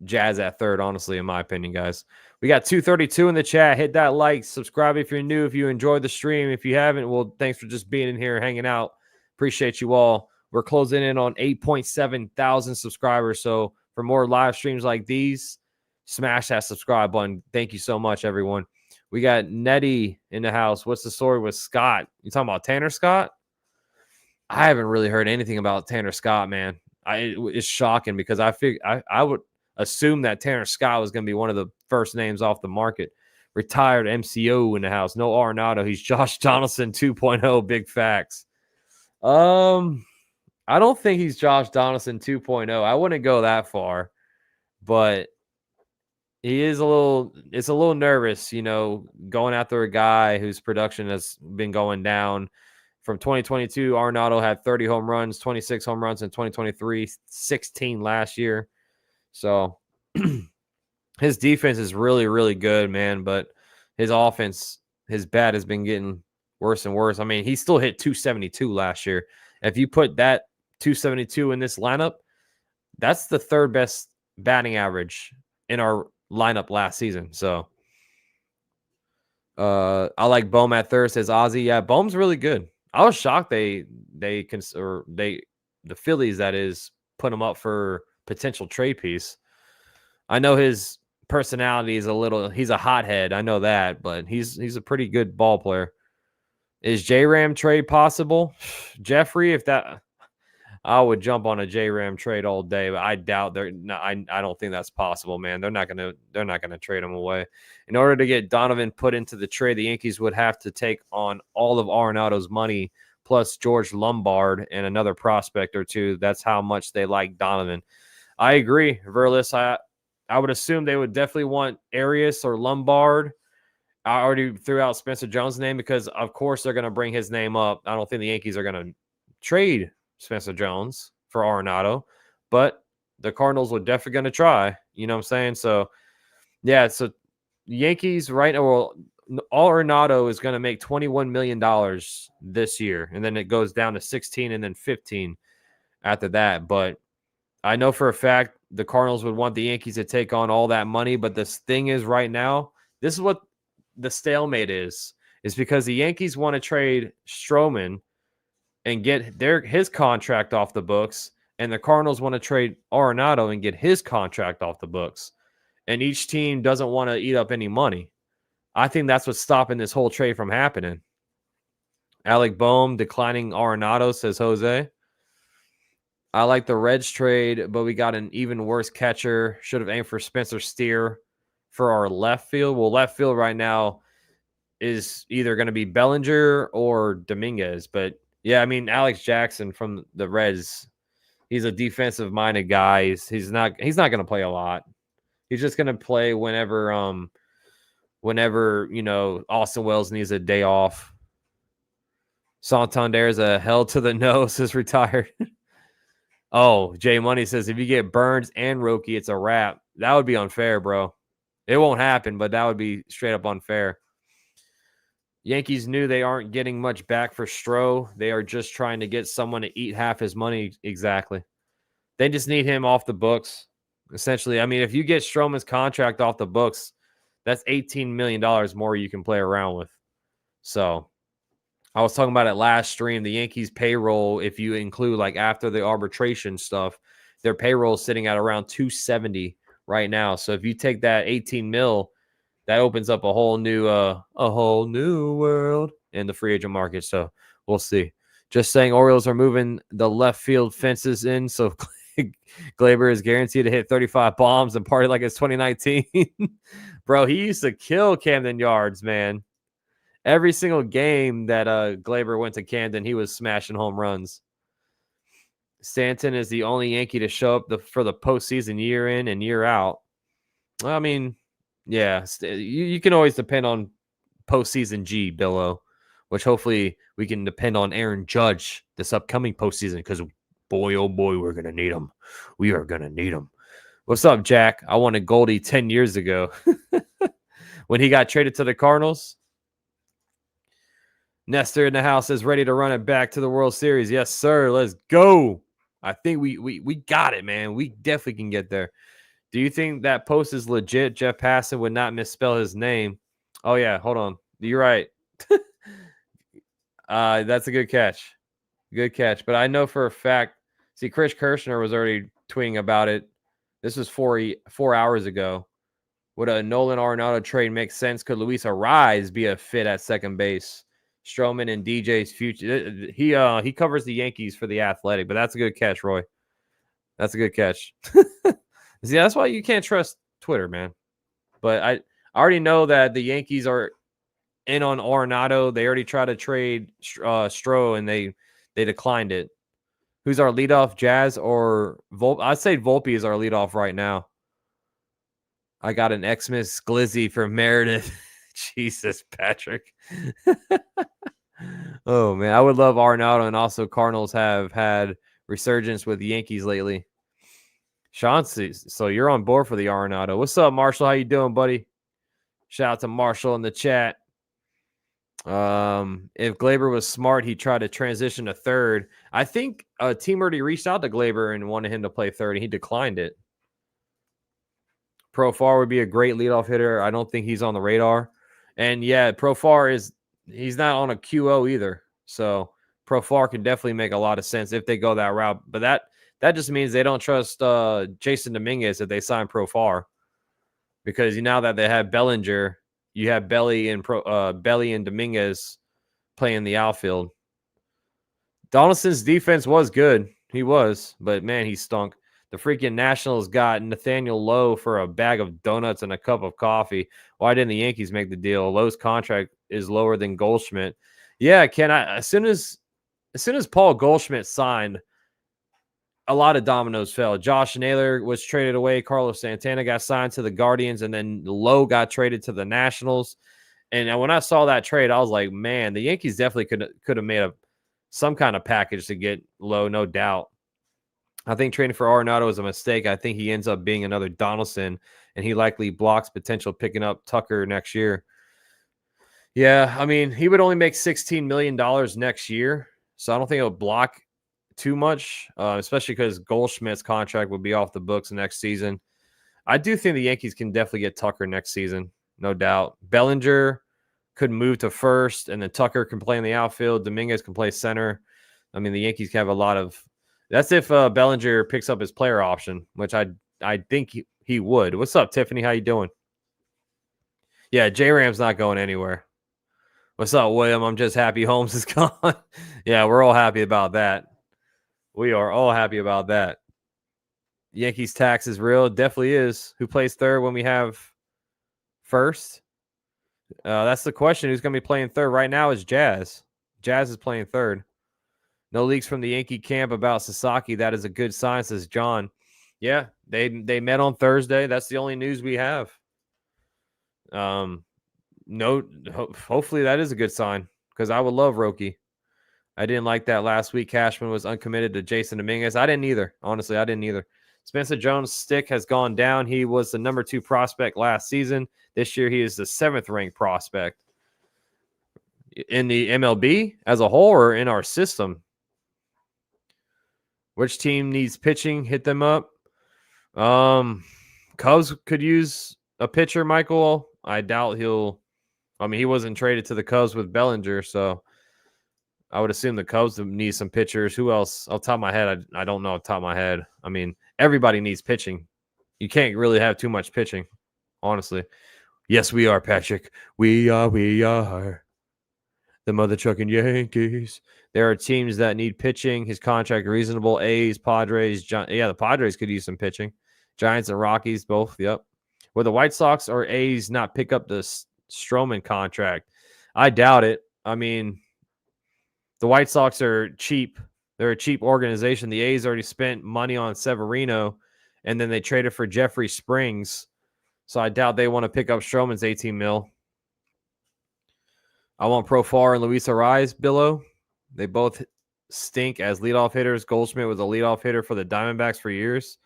Jazz at third, honestly, in my opinion, guys. We got 232 in the chat. Hit that like, subscribe if you're new, if you enjoyed the stream. If you haven't, well, thanks for just being in here, hanging out. Appreciate you all. We're closing in on 8.7 thousand subscribers. So for more live streams like these, smash that subscribe button. Thank you so much, everyone. We got Nettie in the house. What's the story with Scott? You talking about Tanner Scott? I haven't really heard anything about Tanner Scott, man. It's shocking because I would assume that Tanner Scott was going to be one of the first names off the market. Retired MCO in the house. No Arenado. He's Josh Donaldson 2.0. Big facts. I don't think he's Josh Donaldson 2.0. I wouldn't go that far, but he is a little nervous, going after a guy whose production has been going down. From 2022, Arenado had 30 home runs, 26 home runs in 2023, 16 last year. So his defense is really, really good, man. But his offense, his bat has been getting worse and worse. I mean, he still hit 272 last year. If you put that 272 in this lineup, that's the third best batting average in our lineup last season. So I like Bohm at third, says Ozzy. Yeah, Bohm's really good. I was shocked the Phillies, that is, put him up for potential trade piece. I know his personality is he's a hothead. I know that, but he's a pretty good ball player. Is J-Ram trade possible? Jeffrey, I would jump on a J-Ram trade all day, but I doubt I don't think that's possible, man. They're not gonna trade him away. In order to get Donovan put into the trade, the Yankees would have to take on all of Arenado's money plus George Lombard and another prospect or two. That's how much they like Donovan. I agree, Verlis. I would assume they would definitely want Arias or Lombard. I already threw out Spencer Jones' name because, of course, they're going to bring his name up. I don't think the Yankees are going to trade Spencer Jones for Arenado, but the Cardinals were definitely going to try. You know what I'm saying? So, yeah, so Yankees right now, well, Arenado is going to make $21 million this year, and then it goes down to 16 and then 15 after that. But I know for a fact the Cardinals would want the Yankees to take on all that money, but this thing is right now, this is what the stalemate is because the Yankees want to trade Stroman and get his contract off the books, and the Cardinals want to trade Arenado and get his contract off the books. And each team doesn't want to eat up any money. I think that's what's stopping this whole trade from happening. Alec Boehm declining Arenado, says Jose. I like the Reds trade, but we got an even worse catcher. Should have aimed for Spencer Steer for our left field. Well, left field right now is either going to be Bellinger or Dominguez. But, yeah, I mean, Alex Jackson from the Reds, he's a defensive-minded guy. He's not going to play a lot. He's just going to play whenever, Austin Wells needs a day off. Santander's a hell to the nose, is retired. Oh, Jay Money says, if you get Burns and Roki, it's a wrap. That would be unfair, bro. It won't happen, but that would be straight up unfair. Yankees knew they aren't getting much back for Stroh. They are just trying to get someone to eat half his money. Exactly. They just need him off the books, essentially. I mean, if you get Stroman's contract off the books, that's $18 million more you can play around with. So I was talking about it last stream. The Yankees payroll, if you include like after the arbitration stuff, their payroll is sitting at around 270 right now. So if you take that 18 mil, that opens up a whole new world in the free agent market. So we'll see. Just saying, Orioles are moving the left field fences in, so Gleyber is guaranteed to hit 35 bombs and party like it's 2019. Bro, he used to kill Camden Yards, man. Every single game that Gleyber went to Camden, he was smashing home runs. Stanton is the only Yankee to show up for the postseason year in and year out. I mean, yeah, you can always depend on postseason G, Billo, which hopefully we can depend on Aaron Judge this upcoming postseason because boy, oh boy, we're going to need him. We are going to need him. What's up, Jack? I wanted Goldie 10 years ago when he got traded to the Cardinals. Nestor in the house is ready to run it back to the World Series. Yes, sir. Let's go. I think we got it, man. We definitely can get there. Do you think that post is legit? Jeff Passan would not misspell his name. Oh, yeah. Hold on. You're right. That's a good catch. Good catch. But I know for a fact, see, Chris Kirshner was already tweeting about it. This was 4 hours ago. Would a Nolan Arenado trade make sense? Could Luis Arraez be a fit at second base? Stroman and DJ's future. He covers the Yankees for The Athletic, but that's a good catch, Roy. That's a good catch. See, that's why you can't trust Twitter, man. But I already know that the Yankees are in on Arenado. They already tried to trade Stroh, and they declined it. Who's our leadoff, Jazz or Volpe? I'd say Volpe is our leadoff right now. I got an Xmas Glizzy from Meredith. Jesus, Patrick. Oh, man. I would love Arenado, and also Cardinals have had resurgence with the Yankees lately. Sean, so you're on board for the Arenado. What's up, Marshall? How you doing, buddy? Shout out to Marshall in the chat. If Glaber was smart, he'd try to transition to third. I think a team already reached out to Glaber and wanted him to play third, and he declined it. Profar would be a great leadoff hitter. I don't think he's on the radar. And yeah, Profar he's not on a QO either. So Profar can definitely make a lot of sense if they go that route. But that just means they don't trust Jason Dominguez if they sign Profar. Because now that they have Bellinger, you have Belly and Dominguez playing the outfield. Donaldson's defense was good. He was, but man, he stunk. The freaking Nationals got Nathaniel Lowe for a bag of donuts and a cup of coffee. Why didn't the Yankees make the deal? Lowe's contract is lower than Goldschmidt. Yeah, Ken, as soon as Paul Goldschmidt signed, a lot of dominoes fell. Josh Naylor was traded away. Carlos Santana got signed to the Guardians, and then Lowe got traded to the Nationals. And when I saw that trade, I was like, man, the Yankees definitely could have made some kind of package to get Lowe, no doubt. I think trading for Arenado is a mistake. I think he ends up being another Donaldson, and he likely blocks potential picking up Tucker next year. Yeah, I mean, he would only make $16 million next year, so I don't think it would block too much, especially because Goldschmidt's contract would be off the books next season. I do think the Yankees can definitely get Tucker next season, no doubt. Bellinger could move to first, and then Tucker can play in the outfield. Dominguez can play center. I mean, the Yankees have a lot of – that's if Bellinger picks up his player option, which I think he would. What's up, Tiffany? How you doing? Yeah, J-Ram's not going anywhere. What's up, William? I'm just happy Holmes is gone. Yeah, we're all happy about that. We are all happy about that. Yankees tax is real. It definitely is. Who plays third when we have first? That's the question. Who's going to be playing third? Right now is Jazz. Jazz is playing third. No leaks from the Yankee camp about Sasaki. That is a good sign, says John. Yeah, they met on Thursday. That's the only news we have. Hopefully that is a good sign because I would love Roki. I didn't like that last week. Cashman was uncommitted to Jason Dominguez. I didn't either. Honestly, I didn't either. Spencer Jones' stick has gone down. He was the number 2 prospect last season. This year, he is the 7th ranked prospect. In the MLB as a whole or in our system? Which team needs pitching? Hit them up. Cubs could use a pitcher, Michael. I doubt he wasn't traded to the Cubs with Bellinger, so I would assume the Cubs need some pitchers. Who else? Off the top of my head, I don't know off the top of my head. I mean, everybody needs pitching. You can't really have too much pitching, honestly. Yes, we are, Patrick. We are. The mother trucking Yankees. There are teams that need pitching. His contract reasonable. A's, Padres. The Padres could use some pitching. Giants and Rockies, both. Yep. Will the White Sox or A's not pick up the Stroman contract? I doubt it. I mean, the White Sox are cheap. They're a cheap organization. The A's already spent money on Severino, and then they traded for Jeffrey Springs. So I doubt they want to pick up Stroman's $18 million. I want Profar and Luis Ariz below. They both stink as leadoff hitters. Goldschmidt was a leadoff hitter for the Diamondbacks for years.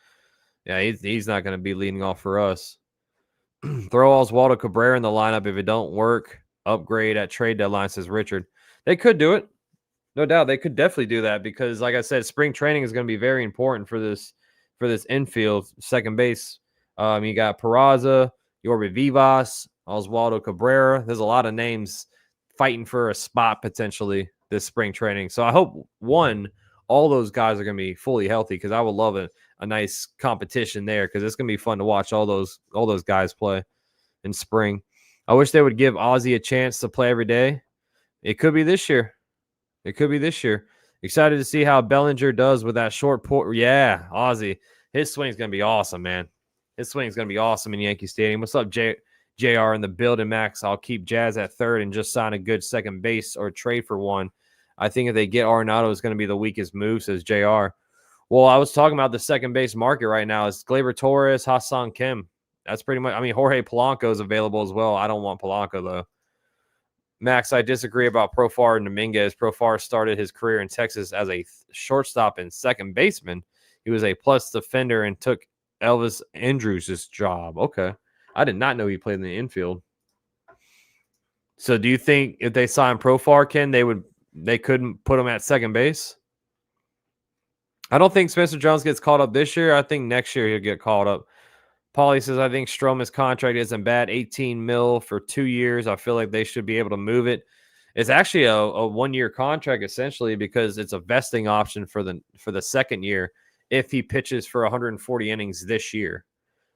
Yeah, he's not going to be leading off for us. Throw Oswaldo Cabrera in the lineup if it don't work. Upgrade at trade deadline, says Richard. They could do it. No doubt. They could definitely do that because, like I said, spring training is going to be very important for this infield, second base. You got Peraza, Yorbe Vivas, Oswaldo Cabrera. There's a lot of names fighting for a spot potentially this spring training. So I hope, all those guys are going to be fully healthy because I would love a nice competition there because it's going to be fun to watch all those guys play in spring. I wish they would give Ozzie a chance to play every day. It could be this year. Excited to see how Bellinger does with that short port. Yeah, Ozzie. His swing's going to be awesome, man. His swing's going to be awesome in Yankee Stadium. What's up, JR in the building, Max? I'll keep Jazz at third and just sign a good second base or trade for one. I think if they get Arenado, it's going to be the weakest move, says JR. Well, I was talking about the second base market right now. It's Gleyber Torres, Ha-Seong Kim. That's pretty much – I mean, Jorge Polanco is available as well. I don't want Polanco, though. Max, I disagree about Profar and Dominguez. Profar started his career in Texas as a shortstop and second baseman. He was a plus defender and took Elvis Andrews' job. Okay. I did not know he played in the infield. So do you think if they signed Profar, Ken, they couldn't put him at second base? I don't think Spencer Jones gets called up this year. I think next year he'll get called up. Paulie says, I think Stroman's contract isn't bad. 18 mil for 2 years. I feel like they should be able to move it. It's actually a 1-year contract essentially because it's a vesting option for the second year if he pitches for 140 innings this year.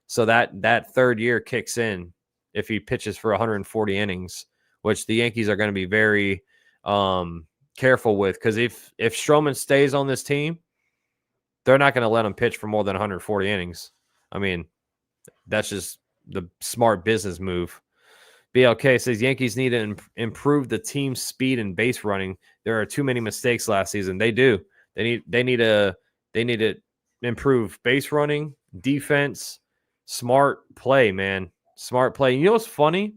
So that third year kicks in if he pitches for 140 innings, which the Yankees are going to be very careful with because if Stroman stays on this team, they're not going to let him pitch for more than 140 innings. I mean, that's just the smart business move. BLK says Yankees need to improve the team's speed and base running. There are too many mistakes last season. They do. They need to improve base running, defense, smart play, man. Smart play. You know what's funny?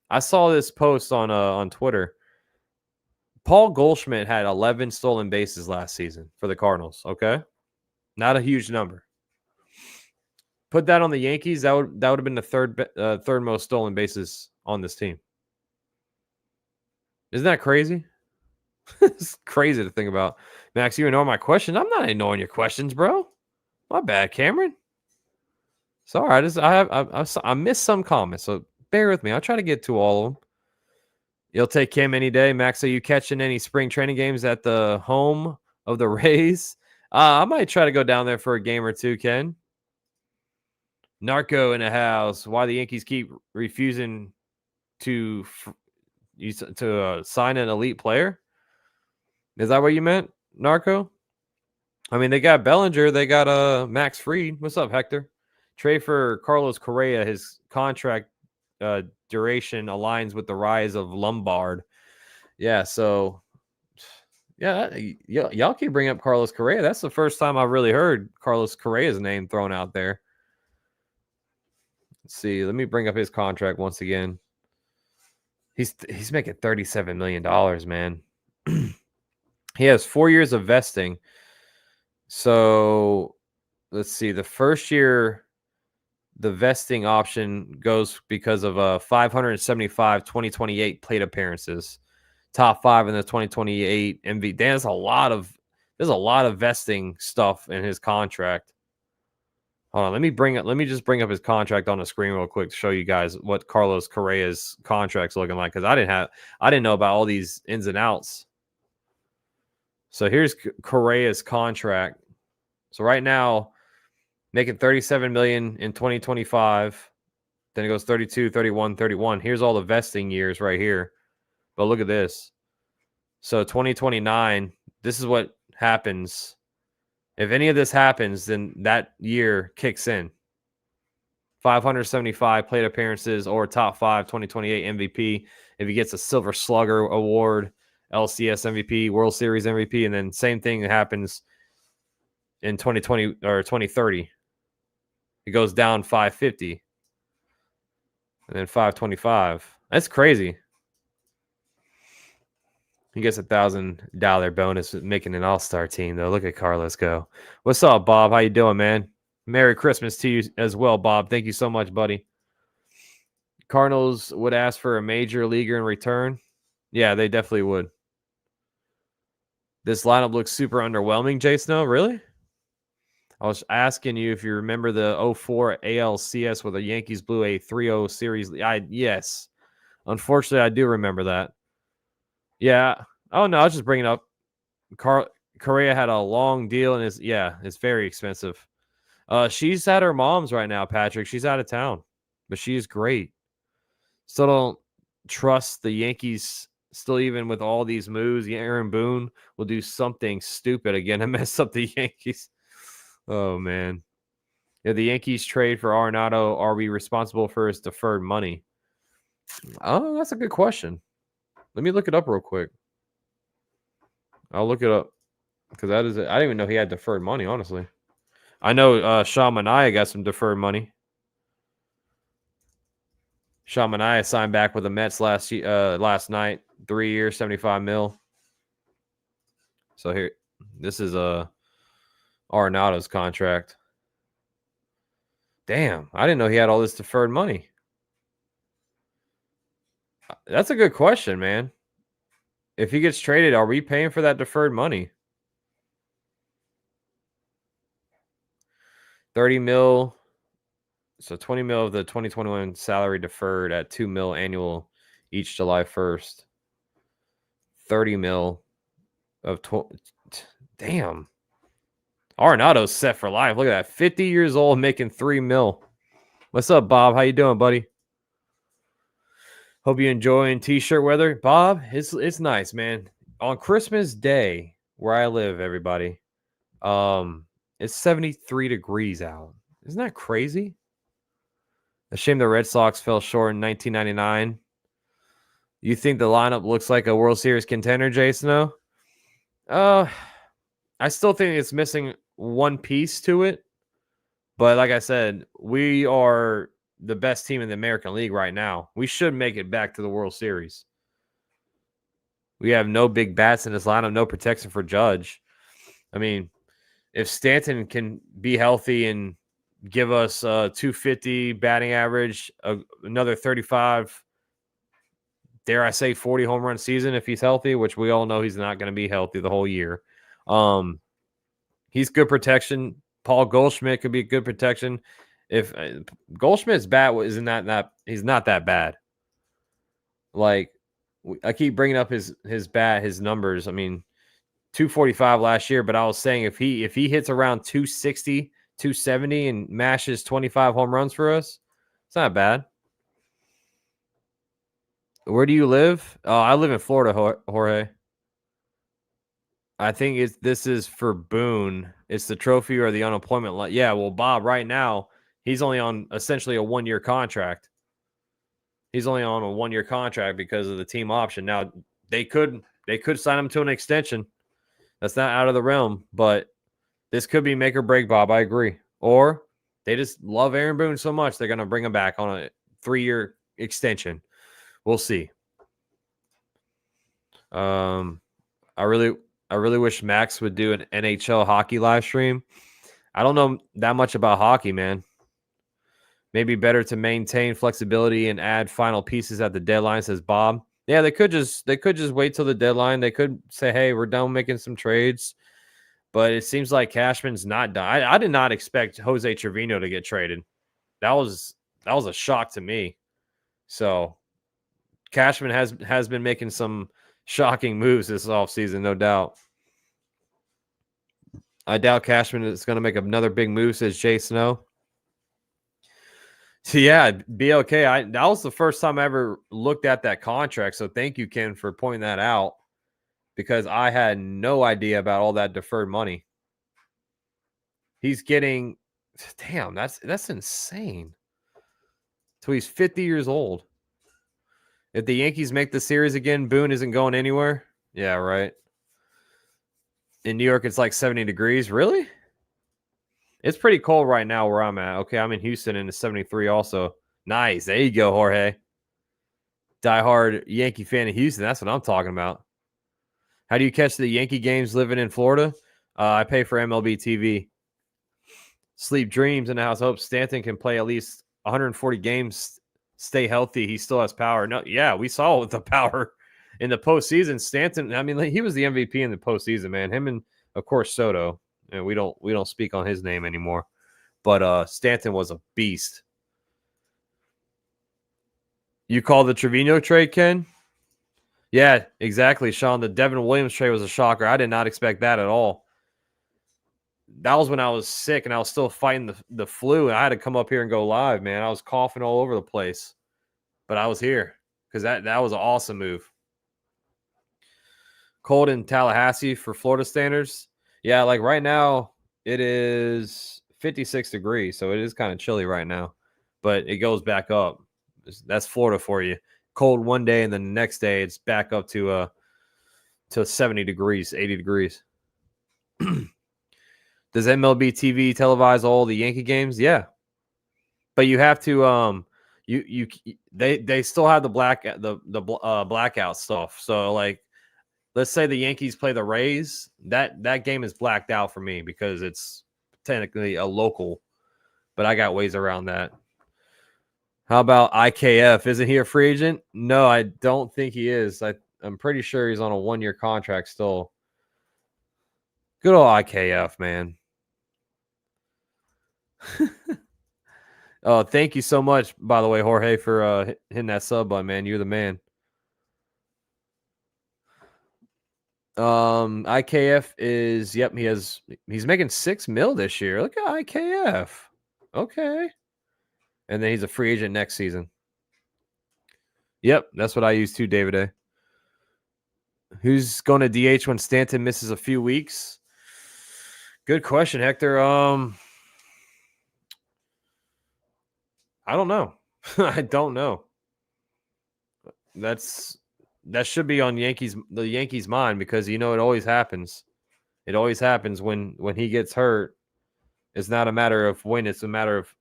I saw this post on Twitter. Paul Goldschmidt had 11 stolen bases last season for the Cardinals. Okay, not a huge number. Put that on the Yankees, that would have been the third most stolen bases on this team. Isn't that crazy? It's crazy to think about. Max, you ignore my questions. I'm not ignoring your questions, bro. My bad, Cameron. Sorry, I missed some comments, so bear with me. I'll try to get to all of them. You'll take Kim any day, Max. Are you catching any spring training games at the home of the Rays? I might try to go down there for a game or two, Ken. Narco in the house. Why the Yankees keep refusing to sign an elite player? Is that what you meant, Narco? I mean, they got Bellinger. They got Max Fried. What's up, Hector? Trade for Carlos Correa. His contract duration aligns with the rise of Lombard. Yeah, so yeah, y'all keep bringing up Carlos Correa. That's the first time I've really heard Carlos Correa's name thrown out there. Let's see. Let me bring up his contract once again. He's making $37 million, man. He has 4 years of vesting. So let's see. The first year, the vesting option goes because of 575 2028 plate appearances. Top 5 in the 2028 MVP. There's a lot of vesting stuff in his contract. Hold on, let me just bring up his contract on the screen real quick to show you guys what Carlos Correa's contract's looking like because I didn't know about all these ins and outs. So here's Correa's contract. So right now, making $37 million in 2025. Then it goes 32, 31, 31. Here's all the vesting years right here. But look at this. So 2029, this is what happens. If any of this happens, then that year kicks in. 575 plate appearances or top 5 2028 MVP. If he gets a Silver Slugger award, LCS MVP, World Series MVP, and then same thing happens in 2020 or 2030. It goes down 550 and then 525. That's crazy. He gets $1,000 bonus with making an all-star team, though. Look at Carlos go. What's up, Bob? How you doing, man? Merry Christmas to you as well, Bob. Thank you so much, buddy. Cardinals would ask for a major leaguer in return. Yeah, they definitely would. This lineup looks super underwhelming, Jay Snow. Really? I was asking you if you remember the 04 ALCS where the Yankees blew a 3-0 series. Yes. Unfortunately, I do remember that. Yeah. Oh, no, I was just bringing up Correa had a long deal, and it's very expensive. She's at her mom's right now, Patrick. She's out of town, but she is great. Still don't trust the Yankees. Still, even with all these moves, Aaron Boone will do something stupid again to mess up the Yankees. Oh, man. If the Yankees trade for Arenado, are we responsible for his deferred money? Oh, that's a good question. Let me look it up real quick. I'll look it up because that is it. I didn't even know he had deferred money, honestly. I know Sean Manaea got some deferred money. Sean Manaea signed back with the Mets last night, 3 years, $75 million. So here, this is Arenado's contract. Damn, I didn't know he had all this deferred money. That's a good question, man. If he gets traded, are we paying for that deferred money? 30 mil. So 20 mil of the 2021 salary deferred at 2 mil annual each July 1st. 30 mil of damn. Arenado's set for life. Look at that. 50 years old making 3 mil. What's up, Bob? How you doing, buddy? Hope you enjoying t-shirt weather. Bob, it's nice, man. On Christmas Day, where I live, everybody, it's 73 degrees out. Isn't that crazy? A shame the Red Sox fell short in 1999. You think the lineup looks like a World Series contender, Jay Snow? I still think it's missing one piece to it. But like I said, we are the best team in the American League right now. We should make it back to the World Series. We have no big bats in this lineup, no protection for Judge. I mean, if Stanton can be healthy and give us 250 batting average, another 35, dare I say 40 home run season if he's healthy, which we all know he's not going to be healthy the whole year. He's good protection. Paul Goldschmidt could be good protection. If Goldschmidt's bat isn't that he's not that bad. Like I keep bringing up his bat, his numbers. I mean, 245 last year, but I was saying if he hits around 260, 270 and mashes 25 home runs for us, it's not bad. Where do you live? Oh, I live in Florida, Jorge. I think this is for Boone. It's the trophy or the unemployment. Yeah, well, Bob, right now, he's only on essentially a 1-year contract. He's only on a 1-year contract because of the team option. Now, they could sign him to an extension. That's not out of the realm, but this could be make or break, Bob. I agree. Or they just love Aaron Boone so much, they're going to bring him back on a 3-year extension. We'll see. I really wish Max would do an NHL hockey live stream. I don't know that much about hockey, man. Maybe better to maintain flexibility and add final pieces at the deadline, says Bob. Yeah, they could just wait till the deadline. They could say, hey, we're done making some trades. But it seems like Cashman's not done. I did not expect Jose Trevino to get traded. That was a shock to me. So Cashman has been making some shocking moves this offseason, no doubt. I doubt Cashman is going to make another big move, says Jay Snow. So yeah, BLK, that was the first time I ever looked at that contract. So thank you, Ken, for pointing that out because I had no idea about all that deferred money. He's getting, damn, that's insane. So he's 50 years old. If the Yankees make the series again, Boone isn't going anywhere. Yeah, right. In New York, it's like 70 degrees. Really? It's pretty cold right now where I'm at. Okay, I'm in Houston and it's 73 also. Nice. There you go, Jorge. Diehard Yankee fan in Houston. That's what I'm talking about. How do you catch the Yankee games living in Florida? I pay for MLB TV. Sleep dreams in the house. Hope Stanton can play at least 140 games, stay healthy. He still has power. No, yeah, we saw the power in the postseason. Stanton, I mean, he was the MVP in the postseason, man. Him and of course Soto. And we don't speak on his name anymore. But Stanton was a beast. You call the Trevino trade, Ken? Yeah, exactly, Sean. The Devin Williams trade was a shocker. I did not expect that at all. That was when I was sick and I was still fighting the flu, and I had to come up here and go live, man. I was coughing all over the place, but I was here because that was an awesome move. Cold in Tallahassee for Florida standards. Yeah, like right now it is 56 degrees, so it is kind of chilly right now, but it goes back up. That's Florida for you. Cold one day, and then the next day it's back up to 70 degrees, 80 degrees. Does MLB TV televise all the Yankee games? Yeah, but you have to they still have the blackout stuff. So like, let's say the Yankees play the Rays, that game is blacked out for me because it's technically a local, but I got ways around that. How about IKF? Isn't he a free agent? No, I don't think he is. I'm pretty sure he's on a 1-year contract still. Good old IKF, man. Oh, thank you so much, by the way, Jorge, for hitting that sub button, man. You're the man. IKF is he's making $6 million this year. Look at IKF. Okay. And then he's a free agent next season. Yep, that's what I use too, David A. Who's going to DH when Stanton misses a few weeks? Good question, Hector. I don't know. I don't know. That should be on the Yankees' mind because it always happens. It always happens when he gets hurt. It's not a matter of when, it's a matter of,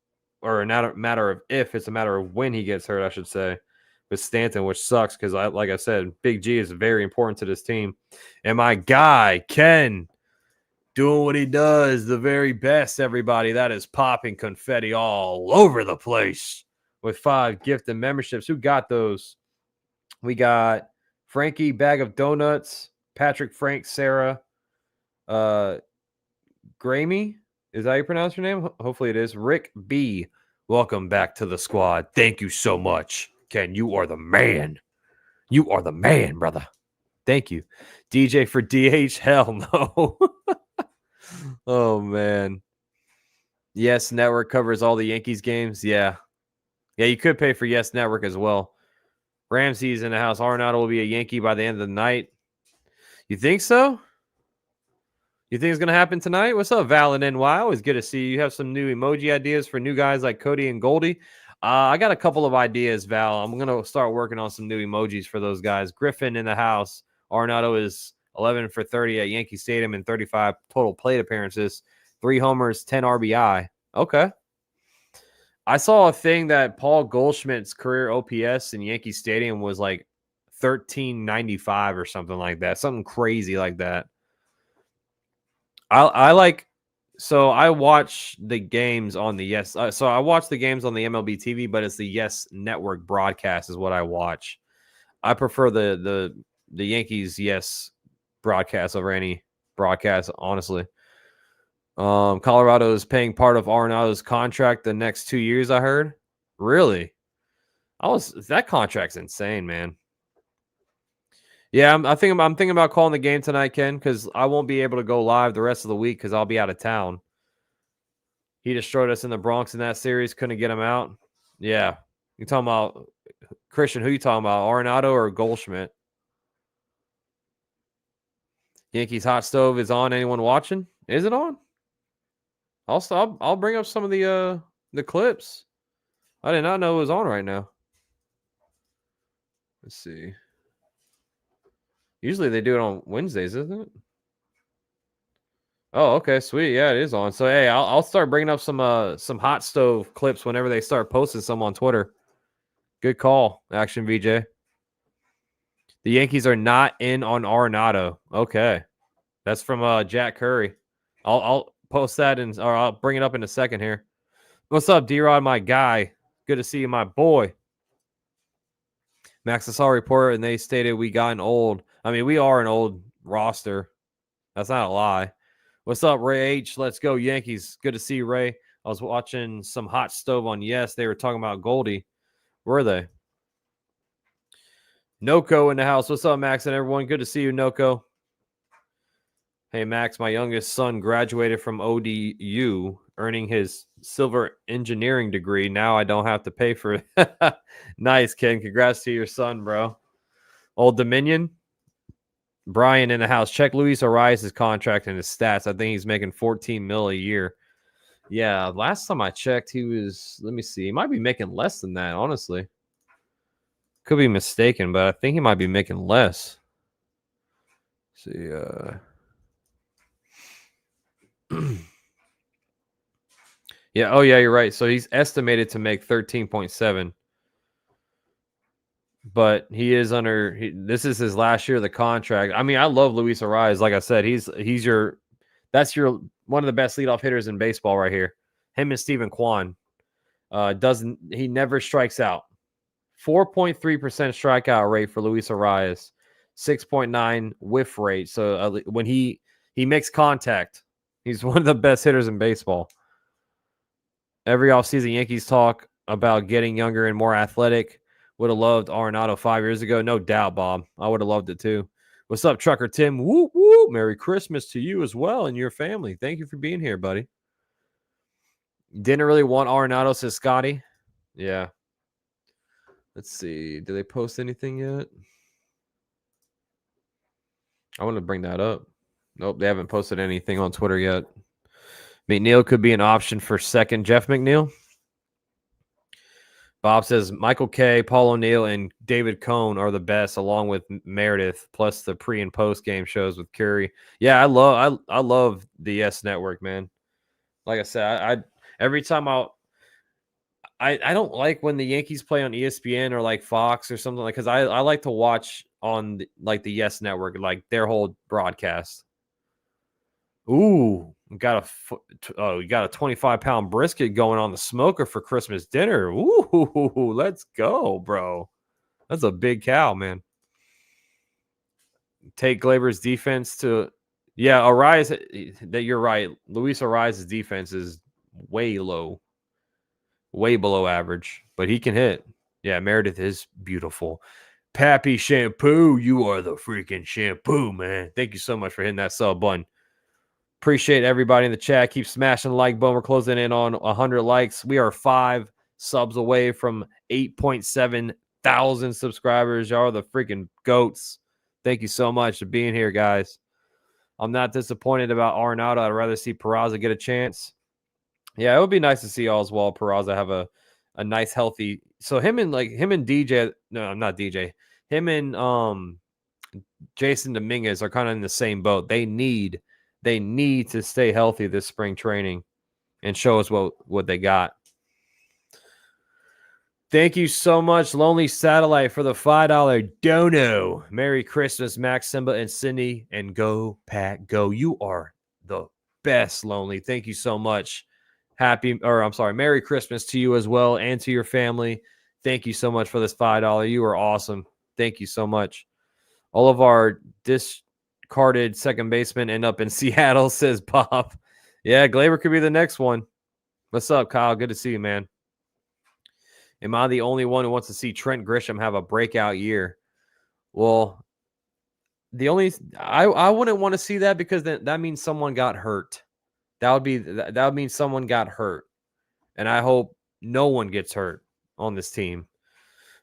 or not a matter of if, it's a matter of when he gets hurt, I should say, with Stanton, which sucks because, like I said, Big G is very important to this team. And my guy, Ken, doing what he does, the very best, everybody. That is popping confetti all over the place with 5 gifted memberships. Who got those? We got Frankie, Bag of Donuts, Patrick, Frank, Sarah, Grammy. Is that how you pronounce your name? Hopefully it is. Rick B. Welcome back to the squad. Thank you so much, Ken. You are the man. You are the man, brother. Thank you. DJ for DH. Hell no. Oh, man. Yes Network covers all the Yankees games. Yeah. Yeah, you could pay for Yes Network as well. Ramsey's in the house. Arenado will be a Yankee by the end of the night. You think so? You think it's going to happen tonight? What's up, Val and NY? Always good to see you. You have some new emoji ideas for new guys like Cody and Goldie. I got a couple of ideas, Val. I'm going to start working on some new emojis for those guys. Griffin in the house. Arenado is 11 for 30 at Yankee Stadium and 35 total plate appearances. 3 homers, 10 RBI. Okay. I saw a thing that Paul Goldschmidt's career OPS in Yankee Stadium was like 1395 or something like that. Something crazy like that. I watch the games on the Yes. So I watch the games on the MLB TV, but it's the Yes Network broadcast is what I watch. I prefer the Yankees Yes broadcast over any broadcast, honestly. Colorado is paying part of Arenado's contract the next 2 years, I heard. Really? That contract's insane, man. Yeah, I'm thinking about calling the game tonight, Ken, because I won't be able to go live the rest of the week because I'll be out of town. He destroyed us in the Bronx in that series. Couldn't get him out. Yeah. You talking about Christian? Who you talking about? Arenado or Goldschmidt? Yankees hot stove is on. Anyone watching? Is it on? I'll bring up some of the clips. I did not know it was on right now. Let's see. Usually they do it on Wednesdays, isn't it? Oh, okay, sweet. Yeah, it is on. So hey, I'll start bringing up some hot stove clips whenever they start posting some on Twitter. Good call, Action VJ. The Yankees are not in on Arenado. Okay. That's from Jack Curry. I'll post that or I'll bring it up in a second here. What's up, D-Rod, my guy? Good to see you, my boy. Max, I saw a report and they stated we gotten old. I mean, we are an old roster. That's not a lie. What's up, Ray H? Let's go, Yankees. Good to see you, Ray. I was watching some Hot Stove on Yes. They were talking about Goldie. Were they? Noko in the house. What's up, Max and everyone? Good to see you, Noko. Hey, Max, my youngest son graduated from ODU, earning his silver engineering degree. Now I don't have to pay for it. Nice, Ken. Congrats to your son, bro. Old Dominion. Brian in the house. Check Luis Arias' contract and his stats. I think he's making $14 million a year. Yeah, last time I checked, he was, let me see, he might be making less than that, honestly. Could be mistaken, but I think he might be making less. Let's see, yeah, oh yeah, you're right. So he's estimated to make 13.7. But he is this is his last year of the contract. I mean, I love Luis Arias. Like I said, that's your one of the best leadoff hitters in baseball right here. Him and Steven Kwan. He never strikes out. 4.3% strikeout rate for Luis Arias, 6.9 whiff rate. So when he makes contact, he's one of the best hitters in baseball. Every offseason, Yankees talk about getting younger and more athletic. Would have loved Arenado 5 years ago. No doubt, Bob. I would have loved it too. What's up, Trucker Tim? Woo, woo. Merry Christmas to you as well and your family. Thank you for being here, buddy. Didn't really want Arenado, says Scotty. Yeah. Let's see. Do they post anything yet? I want to bring that up. Nope, they haven't posted anything on Twitter yet. McNeil could be an option for second. Jeff McNeil? Bob says Michael K, Paul O'Neill, and David Cohn are the best, along with Meredith, plus the pre and post game shows with Curry. Yeah, I love the Yes Network, man. Like I said, I every time I don't like when the Yankees play on ESPN or like Fox or something, like, because I like to watch on the Yes Network, like their whole broadcast. Ooh, we got a 25-pound brisket going on the smoker for Christmas dinner. Ooh, let's go, bro. That's a big cow, man. Take Glaber's defense to, yeah, Arias. That you're right. Luis Arias' defense is way low, way below average, but he can hit. Yeah, Meredith is beautiful. Pappy Shampoo, you are the freaking shampoo, man. Thank you so much for hitting that sub button. Appreciate everybody in the chat. Keep smashing the like button. We're closing in on 100 likes. We are 5 subs away from 8.7 thousand subscribers. Y'all are the freaking goats. Thank you so much for being here, guys. I'm not disappointed about Arenado. I'd rather see Peraza get a chance. Yeah, it would be nice to see Oswald Peraza have a nice, healthy. So him and DJ. No, not DJ. Him and Jason Dominguez are kind of in the same boat. They need to stay healthy this spring training and show us what they got. Thank you so much, Lonely Satellite, for the $5 dono. Merry Christmas, Max, Simba, and Cindy. And go, Pat, go. You are the best, Lonely. Thank you so much. Merry Christmas to you as well and to your family. Thank you so much for this $5. You are awesome. Thank you so much. All of our discarded second basemen end up in Seattle, says Bob. Yeah, Glaber could be the next one. What's up, Kyle? Good to see you, man. Am I the only one who wants to see Trent Grisham have a breakout year? Well, I wouldn't want to see that because that means someone got hurt. That would mean someone got hurt. And I hope no one gets hurt on this team.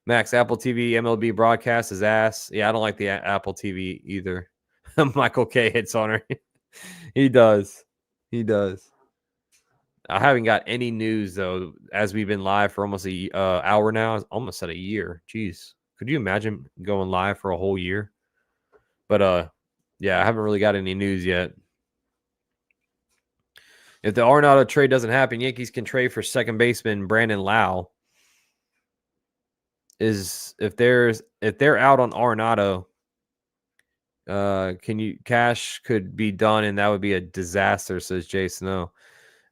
Max, Apple TV MLB broadcast is ass. Yeah, I don't like the Apple TV either. Michael K hits on her. He does. I haven't got any news, though, as we've been live for almost an hour now. Almost at a year. Jeez. Could you imagine going live for a whole year? But, yeah, I haven't really got any news yet. If the Arenado trade doesn't happen, Yankees can trade for second baseman Brandon Lau. is if they're out on Arenado, cash could be done, and that would be a disaster, says Jay Snow.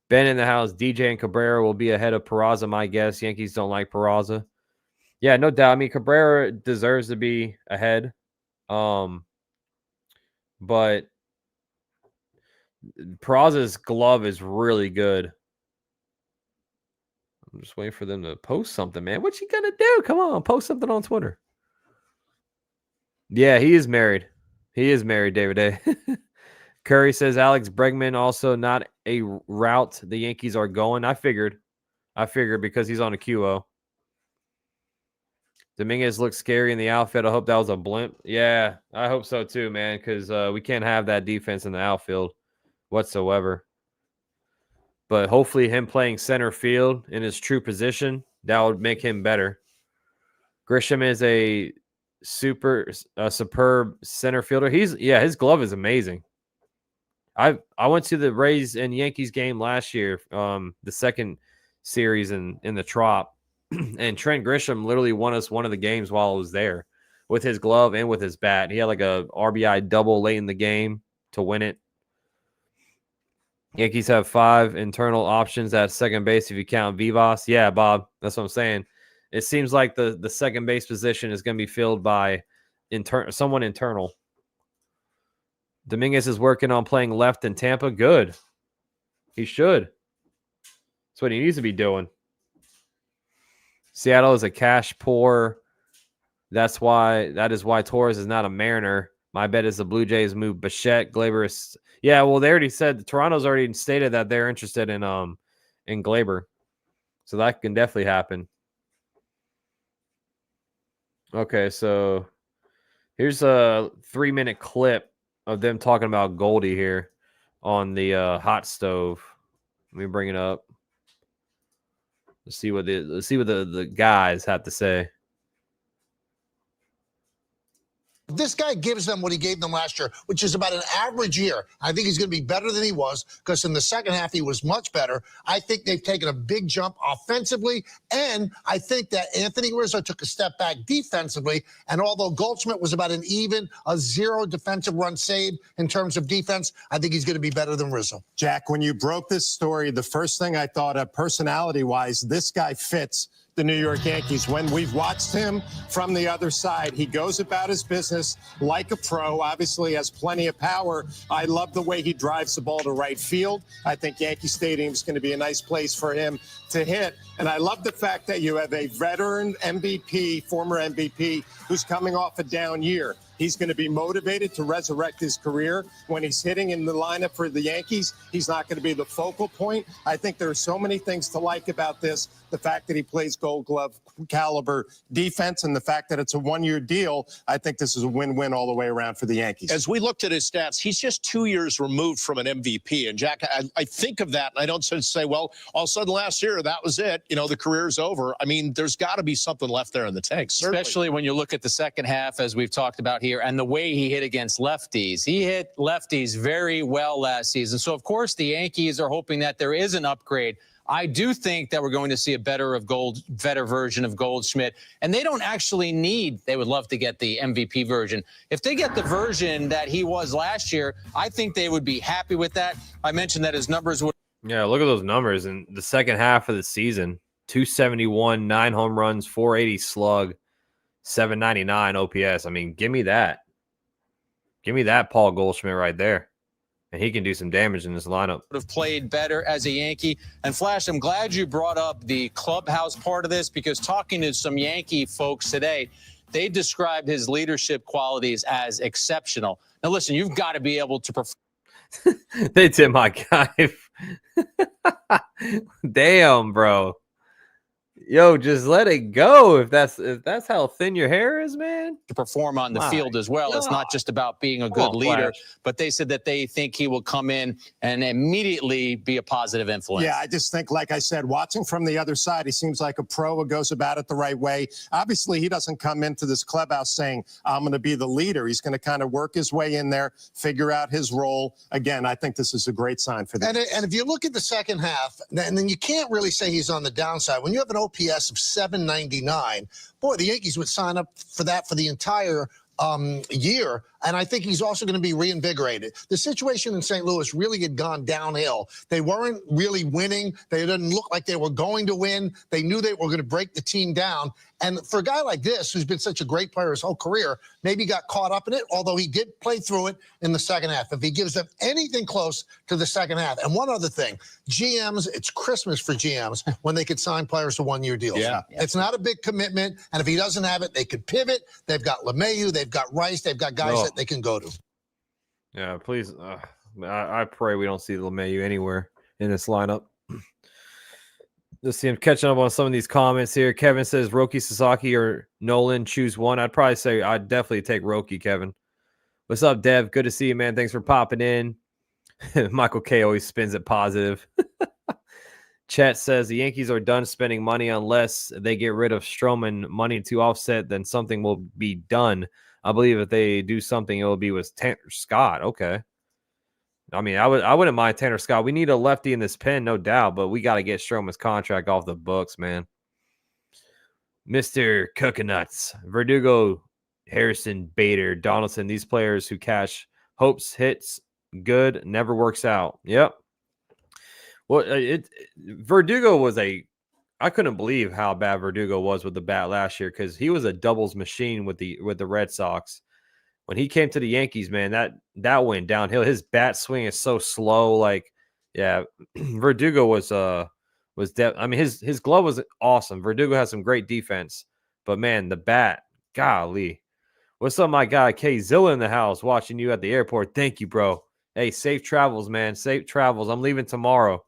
Ben in the house, DJ and Cabrera will be ahead of Peraza, my guess. Yankees don't like Peraza. Yeah, no doubt. I mean, Cabrera deserves to be ahead. But Peraza's glove is really good. I'm just waiting for them to post something, man. What you gonna do? Come on, post something on Twitter. Yeah, he is married. He is married, David A. Curry says Alex Bregman also not a route the Yankees are going. I figured because he's on a QO. Dominguez looks scary in the outfield. I hope that was a blimp. Yeah, I hope so too, man, because we can't have that defense in the outfield whatsoever. But hopefully him playing center field in his true position, that would make him better. Grisham is a superb center fielder. His glove is amazing. I went to the Rays and Yankees game last year, the second series in the Trop, and Trent Grisham literally won us one of the games while I was there with his glove and with his bat. He had like a RBI double late in the game to win it. Yankees have 5 internal options at second base if you count Vivas. Yeah, Bob, that's what I'm saying. It seems like the second base position is going to be filled by someone internal. Dominguez is working on playing left in Tampa. Good. He should. That's what he needs to be doing. Seattle is a cash poor. That is why Torres is not a Mariner. My bet is the Blue Jays move Bichette. Glaber is... Yeah, well, they already said Toronto's already stated that they're interested in Glaber. So that can definitely happen. Okay, so here's a 3-minute clip of them talking about Goldie here on the hot stove. Let me bring it up. Let's see what the guys have to say. This guy gives them what he gave them last year, which is about an average year. I think he's going to be better than he was because in the second half, he was much better. I think they've taken a big jump offensively, and I think that Anthony Rizzo took a step back defensively, and although Goldschmidt was about a 0 defensive run saved in terms of defense, I think he's going to be better than Rizzo. Jack, when you broke this story, the first thing I thought of personality-wise, this guy fits the New York Yankees. When we've watched him from the other side, he goes about his business like a pro, obviously has plenty of power. I love the way he drives the ball to right field. I think Yankee Stadium is going to be a nice place for him to hit. And I love the fact that you have a veteran MVP, former MVP, who's coming off a down year. He's going to be motivated to resurrect his career. When he's hitting in the lineup for the Yankees, he's not going to be the focal point. I think there are so many things to like about this. The fact that he plays Gold Glove caliber defense and the fact that it's a 1-year deal, I think this is a win-win all the way around for the Yankees. As we looked at his stats, he's just 2 years removed from an MVP. And, Jack, I think of that, and I don't say, well, all of a sudden last year, that was it. You know, the career's over. I mean, there's got to be something left there in the tank. Certainly. Especially when you look at the second half, as we've talked about here, and the way he hit against lefties. He hit lefties very well last season. So, of course, the Yankees are hoping that there is an upgrade. I do think that we're going to see a better version of Goldschmidt. And they don't actually they would love to get the MVP version. If they get the version that he was last year, I think they would be happy with that. I mentioned that his numbers would. Yeah, look at those numbers in the second half of the season. 271, 9 home runs, 480 slug, 799 OPS. I mean, give me that. Give me that Paul Goldschmidt right there. And he can do some damage in this lineup. Would have played better as a Yankee. And Flash, I'm glad you brought up the clubhouse part of this, because talking to some Yankee folks today, they described his leadership qualities as exceptional. Now, listen, you've got to be able to perform. They did my guy. Damn, bro. Yo, just let it go if that's how thin your hair is, man. To perform on the field as well. It's not just about being a good leader, but they said that they think he will come in and immediately be a positive influence. Yeah, I just think, like I said, watching from the other side, he seems like a pro who goes about it the right way. Obviously, he doesn't come into this clubhouse saying, I'm going to be the leader. He's going to kind of work his way in there, figure out his role. Again, I think this is a great sign for them. And if you look at the second half, and then you can't really say he's on the downside. When you have an OPS OPS of 799. Boy, the Yankees would sign up for that for the entire year, and I think he's also going to be reinvigorated. The situation in St. Louis really had gone downhill. They weren't really winning. They didn't look like they were going to win. They knew they were going to break the team down. And for a guy like this, who's been such a great player his whole career, maybe got caught up in it, although he did play through it in the second half. If he gives them anything close to the second half. And one other thing, GMs, it's Christmas for GMs when they could sign players to one-year deals. Yeah. It's not a big commitment, and if he doesn't have it, they could pivot. They've got LeMahieu, they've got Rice, they've got guys that they can go to. Yeah, please. I pray we don't see LeMahieu anywhere in this lineup. Let's see. I'm catching up on some of these comments here. Kevin says Roki Sasaki or Nolan, choose one. I'd probably say I'd definitely take Roki, Kevin. What's up, Dev? Good to see you, man. Thanks for popping in. Michael K always spins it positive. Chet says the Yankees are done spending money unless they get rid of Stroman money to offset, then something will be done. I believe if they do something, it will be with Tanner Scott. Okay. I mean, I wouldn't mind Tanner Scott. We need a lefty in this pen, no doubt, but we got to get Stroman's contract off the books, man. Mr. Coconuts, Verdugo, Harrison, Bader, Donaldson, these players who cash hopes, hits, good, never works out. Yep. Well, Verdugo was I couldn't believe how bad Verdugo was with the bat last year because he was a doubles machine with the Red Sox. When he came to the Yankees, man, that went downhill. His bat swing is so slow. Like, yeah, Verdugo was I mean, his glove was awesome. Verdugo has some great defense, but man, the bat, golly. What's up, my guy K Zilla in the house watching you at the airport? Thank you, bro. Hey, safe travels, man. Safe travels. I'm leaving tomorrow,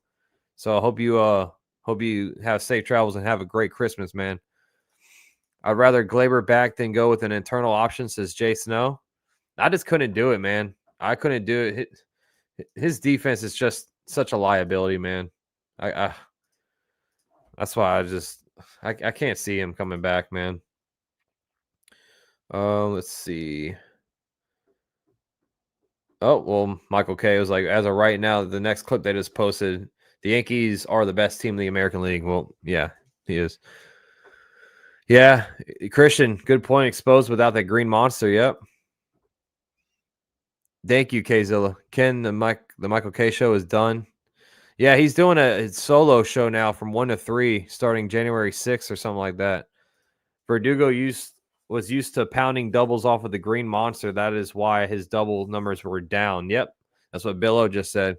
so I hope you have safe travels and have a great Christmas, man. I'd rather Glaber back than go with an internal option, says Jay Snow. I just couldn't do it, man. I couldn't do it. His defense is just such a liability, man. That's why I can't see him coming back, man. Let's see. Oh, well, Michael K was like, as of right now, the next clip they just posted, the Yankees are the best team in the American League. Well, yeah, he is. Yeah, Christian, good point. Exposed without that green monster. Yep. Thank you, Kzilla. Ken, the Michael K show is done. Yeah, he's doing a solo show now from 1 to 3 starting January 6th or something like that. Verdugo was used to pounding doubles off of the green monster. That is why his double numbers were down. Yep, that's what Billo just said.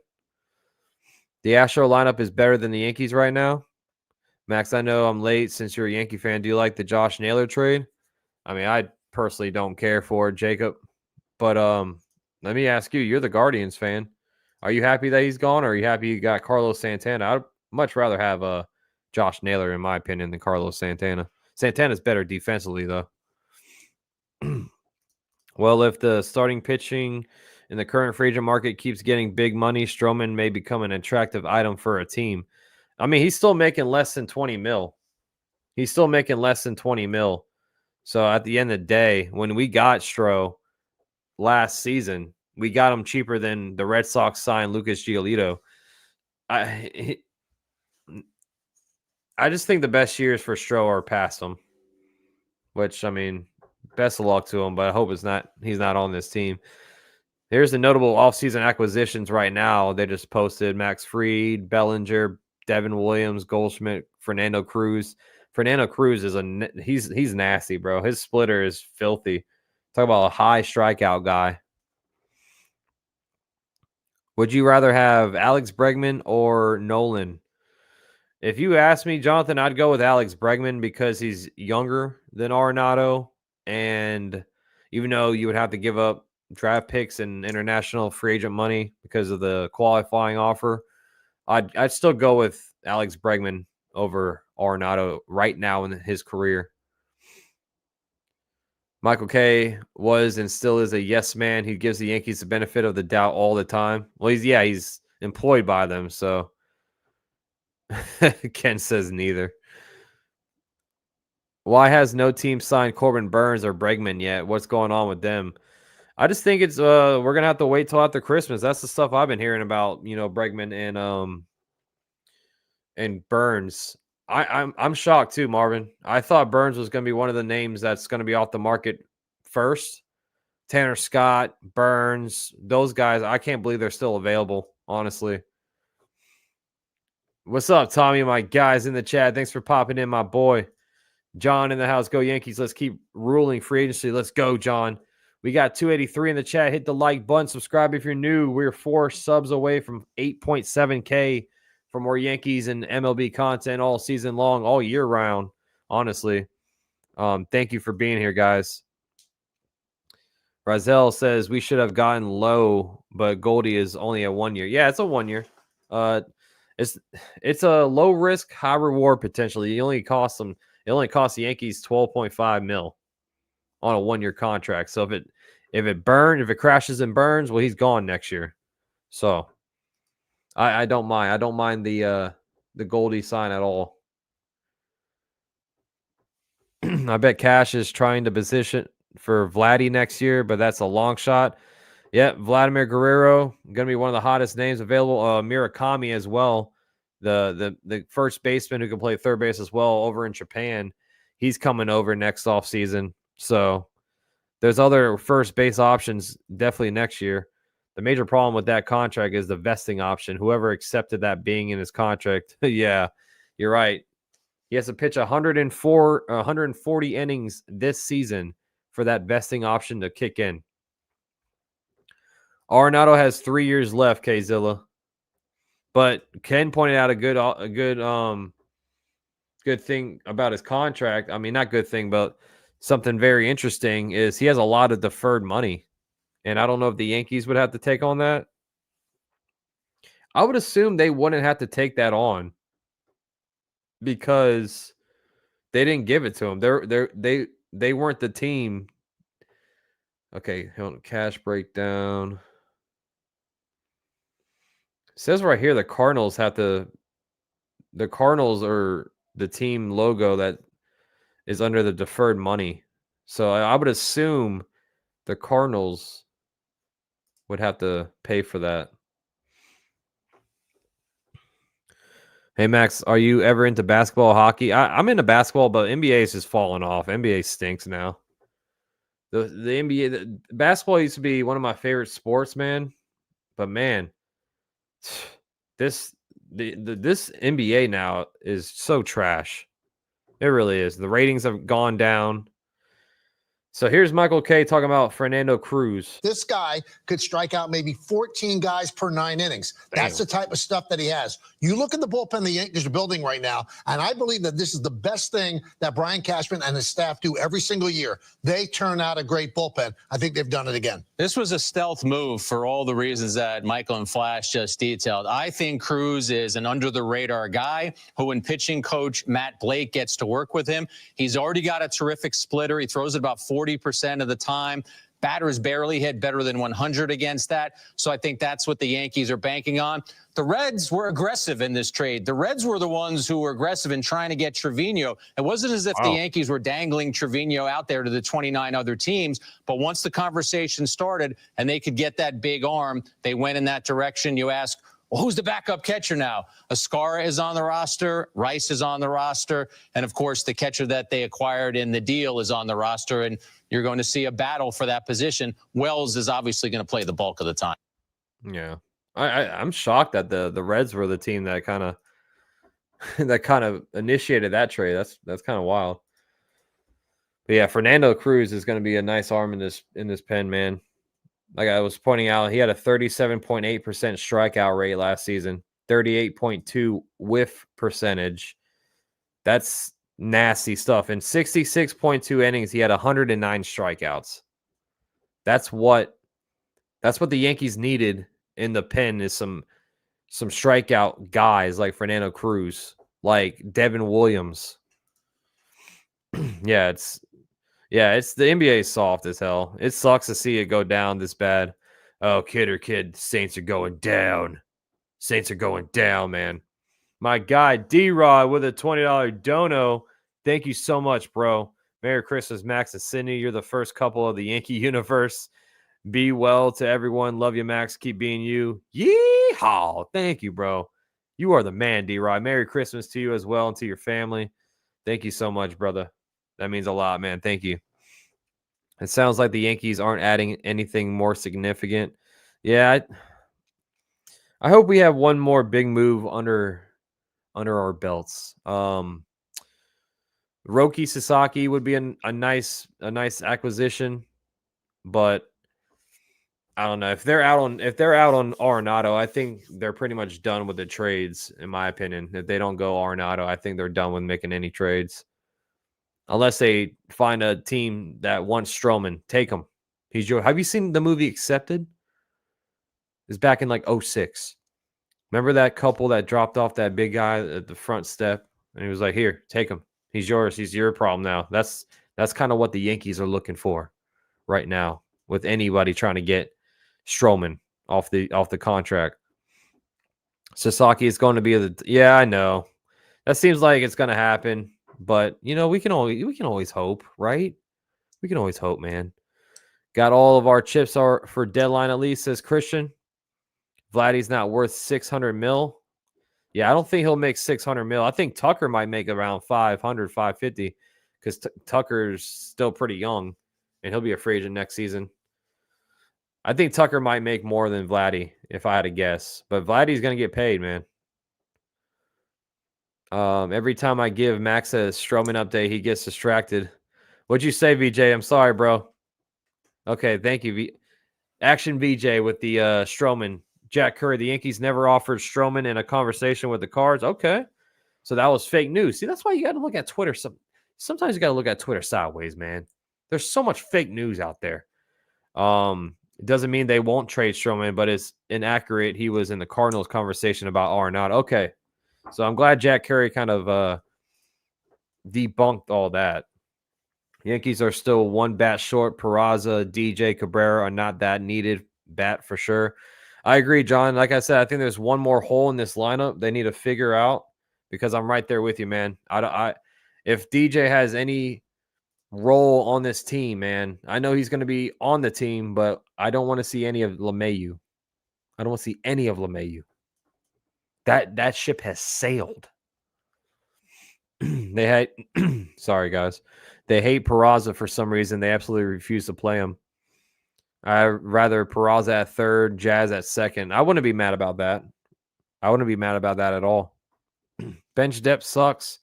The Astro lineup is better than the Yankees right now. Max, I know I'm late since you're a Yankee fan. Do you like the Josh Naylor trade? I mean, I personally don't care for it, Jacob. But let me ask you, you're the Guardians fan. Are you happy that he's gone, or are you happy you got Carlos Santana? I'd much rather have Josh Naylor, in my opinion, than Carlos Santana. Santana's better defensively, though. Well, if the starting pitching in the current free agent market keeps getting big money, Stroman may become an attractive item for a team. I mean, he's still making less than 20 mil. He's still making less than 20 mil. So at the end of the day, when we got Stro last season, we got him cheaper than the Red Sox signed Lucas Giolito. I just think the best years for Stro are past him. Which, I mean, best of luck to him, but I hope he's not on this team. Here's the notable offseason acquisitions right now. They just posted Max Fried, Bellinger, Devin Williams, Goldschmidt, Fernando Cruz. Fernando Cruz is he's nasty, bro. His splitter is filthy. Talk about a high strikeout guy. Would you rather have Alex Bregman or Nolan? If you ask me, Jonathan, I'd go with Alex Bregman because he's younger than Arenado. And even though you would have to give up draft picks and international free agent money because of the qualifying offer, I'd still go with Alex Bregman over Arenado right now in his career. Michael K was and still is a yes man. He gives the Yankees the benefit of the doubt all the time. Well, he's employed by them, so Ken says neither. Why has no team signed Corbin Burns or Bregman yet? What's going on with them? I just think it's we're gonna have to wait till after Christmas. That's the stuff I've been hearing about, Bregman and Burns. I'm shocked too, Marvin. I thought Burns was going to be one of the names that's going to be off the market first. Tanner Scott, Burns, those guys, I can't believe they're still available, honestly. What's up, Tommy? My guys in the chat. Thanks for popping in, my boy. John in the house. Go Yankees. Let's keep ruling free agency. Let's go, John. We got 283 in the chat. Hit the like button. Subscribe if you're new. We're 4 subs away from 8.7K for more Yankees and MLB content all season long, all year round, honestly. Thank you for being here, guys. Razel says we should have gotten low, but Goldie is only a 1 year. Yeah, it's a 1 year. It's a low risk, high reward potentially. It only costs the Yankees $12.5 million on a 1 year contract. So if it crashes and burns, well, he's gone next year. So I don't mind. I don't mind the Goldie sign at all. I bet Cash is trying to position for Vladdy next year, but that's a long shot. Yeah, Vladimir Guerrero, going to be one of the hottest names available. Murakami as well, the first baseman who can play third base as well over in Japan. He's coming over next offseason. So there's other first base options definitely next year. The major problem with that contract is the vesting option. Whoever accepted that being in his contract, yeah, you're right. He has to pitch 140 innings this season for that vesting option to kick in. Arenado has 3 years left, Kzilla. But Ken pointed out a good thing about his contract. I mean, not good thing, but something very interesting is he has a lot of deferred money. And I don't know if the Yankees would have to take on that. I would assume they wouldn't have to take that on because they didn't give it to him. They weren't the team. Okay, hold on. Cash breakdown. It says right here the Cardinals are the team logo that is under the deferred money. So I would assume the Cardinals would have to pay for that. Hey, Max, are you ever into basketball or hockey? I'm into basketball, but NBA is just falling off. NBA stinks now. The NBA, basketball used to be one of my favorite sports, man. But, man, this NBA now is so trash. It really is. The ratings have gone down. So here's Michael K talking about Fernando Cruz. This guy could strike out maybe 14 guys per 9 innings. That's the type of stuff that he has. You look at the bullpen the Yankees are building right now, and I believe that this is the best thing that Brian Cashman and his staff do every single year. They turn out a great bullpen. I think they've done it again. This was a stealth move for all the reasons that Michael and Flash just detailed. I think Cruz is an under-the-radar guy who, when pitching coach Matt Blake gets to work with him, he's already got a terrific splitter. He throws it about 40% of the time. Batters barely hit better than 100 against that. So I think that's what the Yankees are banking on. The Reds were aggressive in this trade. The Reds were the ones who were aggressive in trying to get Trevino. It wasn't as if the Yankees were dangling Trevino out there to the 29 other teams. But once the conversation started and they could get that big arm, they went in that direction. You ask, well, who's the backup catcher now? Ascara is on the roster. Rice is on the roster. And, of course, the catcher that they acquired in the deal is on the roster. And you're going to see a battle for that position. Wells is obviously going to play the bulk of the time. Yeah. I'm shocked that the Reds were the team that kind of initiated that trade. That's kind of wild. But yeah, Fernando Cruz is going to be a nice arm in this pen, man. Like I was pointing out, he had a 37.8% strikeout rate last season, 38.2 whiff percentage. That's nasty stuff. In 66.2 innings, he had 109 strikeouts. That's what the Yankees needed in the pen is some strikeout guys like Fernando Cruz, like Devin Williams. It's the NBA is soft as hell. It sucks to see it go down this bad. Oh, kid, Saints are going down. Saints are going down, man. My guy, D-Rod, with a $20 dono. Thank you so much, bro. Merry Christmas, Max and Sydney. You're the first couple of the Yankee universe. Be well to everyone. Love you, Max. Keep being you. Yeehaw. Thank you, bro. You are the man, D-Rod. Merry Christmas to you as well and to your family. Thank you so much, brother. That means a lot, man. Thank you. It sounds like the Yankees aren't adding anything more significant. Yeah, I hope we have one more big move under our belts. Roki Sasaki would be a nice acquisition, but I don't know if they're out on Arenado. I think they're pretty much done with the trades, in my opinion. If they don't go Arenado, I think they're done with making any trades, unless they find a team that wants Stroman. Take him. He's your. Have you seen the movie Accepted? It's back in like 06. Remember that couple that dropped off that big guy at the front step, and he was like, "Here, take him. He's yours. He's your problem now." That's kind of what the Yankees are looking for right now with anybody trying to get Stroman off the contract. Sasaki is going to be yeah, I know. That seems like it's going to happen, but we can always hope, right? We can always hope, man. Got all of our chips are for deadline at least, says Christian. Vladdy's not worth 600 mil. Yeah, I don't think he'll make 600 mil. I think Tucker might make around 500, 550 because Tucker's still pretty young and he'll be a free agent next season. I think Tucker might make more than Vladdy if I had to guess, but Vladdy's going to get paid, man. Every time I give Max a Stroman update, he gets distracted. What'd you say, VJ? I'm sorry, bro. Okay, thank you. Action VJ with the Stroman. Jack Curry, the Yankees never offered Stroman in a conversation with the Cards. Okay. So that was fake news. See, that's why you got to look at Twitter. Sometimes you got to look at Twitter sideways, man. There's so much fake news out there. It doesn't mean they won't trade Stroman, but it's inaccurate. He was in the Cardinals conversation about Arenado. Okay. So I'm glad Jack Curry kind of debunked all that. Yankees are still one bat short. Peraza, DJ, Cabrera are not that needed bat for sure. I agree, John. Like I said, I think there's one more hole in this lineup they need to figure out because I'm right there with you, man. If DJ has any role on this team, man, I know he's going to be on the team, but I don't want to see any of LeMahieu. I don't want to see any of LeMahieu. That ship has sailed. They had, sorry guys, they hate Peraza for some reason. They absolutely refuse to play him. I'd rather Peraza at third, Jazz at second. I wouldn't be mad about that. I wouldn't be mad about that at all. Bench depth sucks.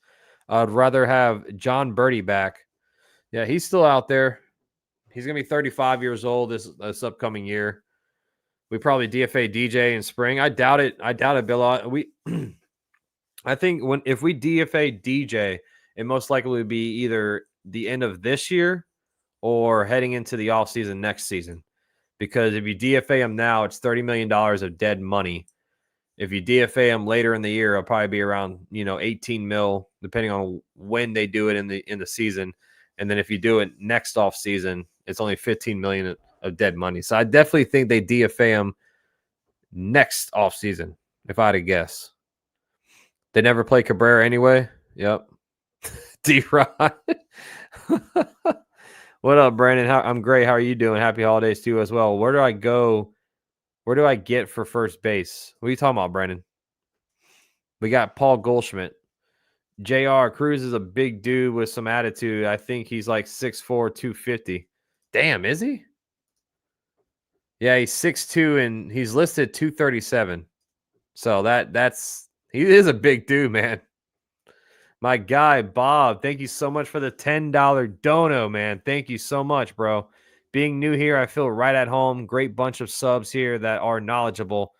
I'd rather have John Birdie back. Yeah, he's still out there. He's going to be 35 years old this upcoming year. We probably DFA DJ in spring. I doubt it. Bill. I think if we DFA DJ, it most likely would be either the end of this year or heading into the offseason next season. Because if you DFA him now, it's $30 million of dead money. If you DFA him later in the year, it'll probably be around 18 mil, depending on when they do it in the season. And then if you do it next offseason, it's only 15 million of dead money. So I definitely think they DFA him next offseason, if I had to guess. They never play Cabrera anyway. Yep. D-Rod. What up, Brandon? I'm great. How are you doing? Happy holidays to you as well. Where do I go? Where do I get for first base? What are you talking about, Brandon? We got Paul Goldschmidt. JR Cruz is a big dude with some attitude. I think he's like 6'4", 250. Damn, is he? Yeah, he's 6'2", and he's listed 237. So he is a big dude, man. My guy, Bob, thank you so much for the $10 dono, man. Thank you so much, bro. Being new here, I feel right at home. Great bunch of subs here that are knowledgeable.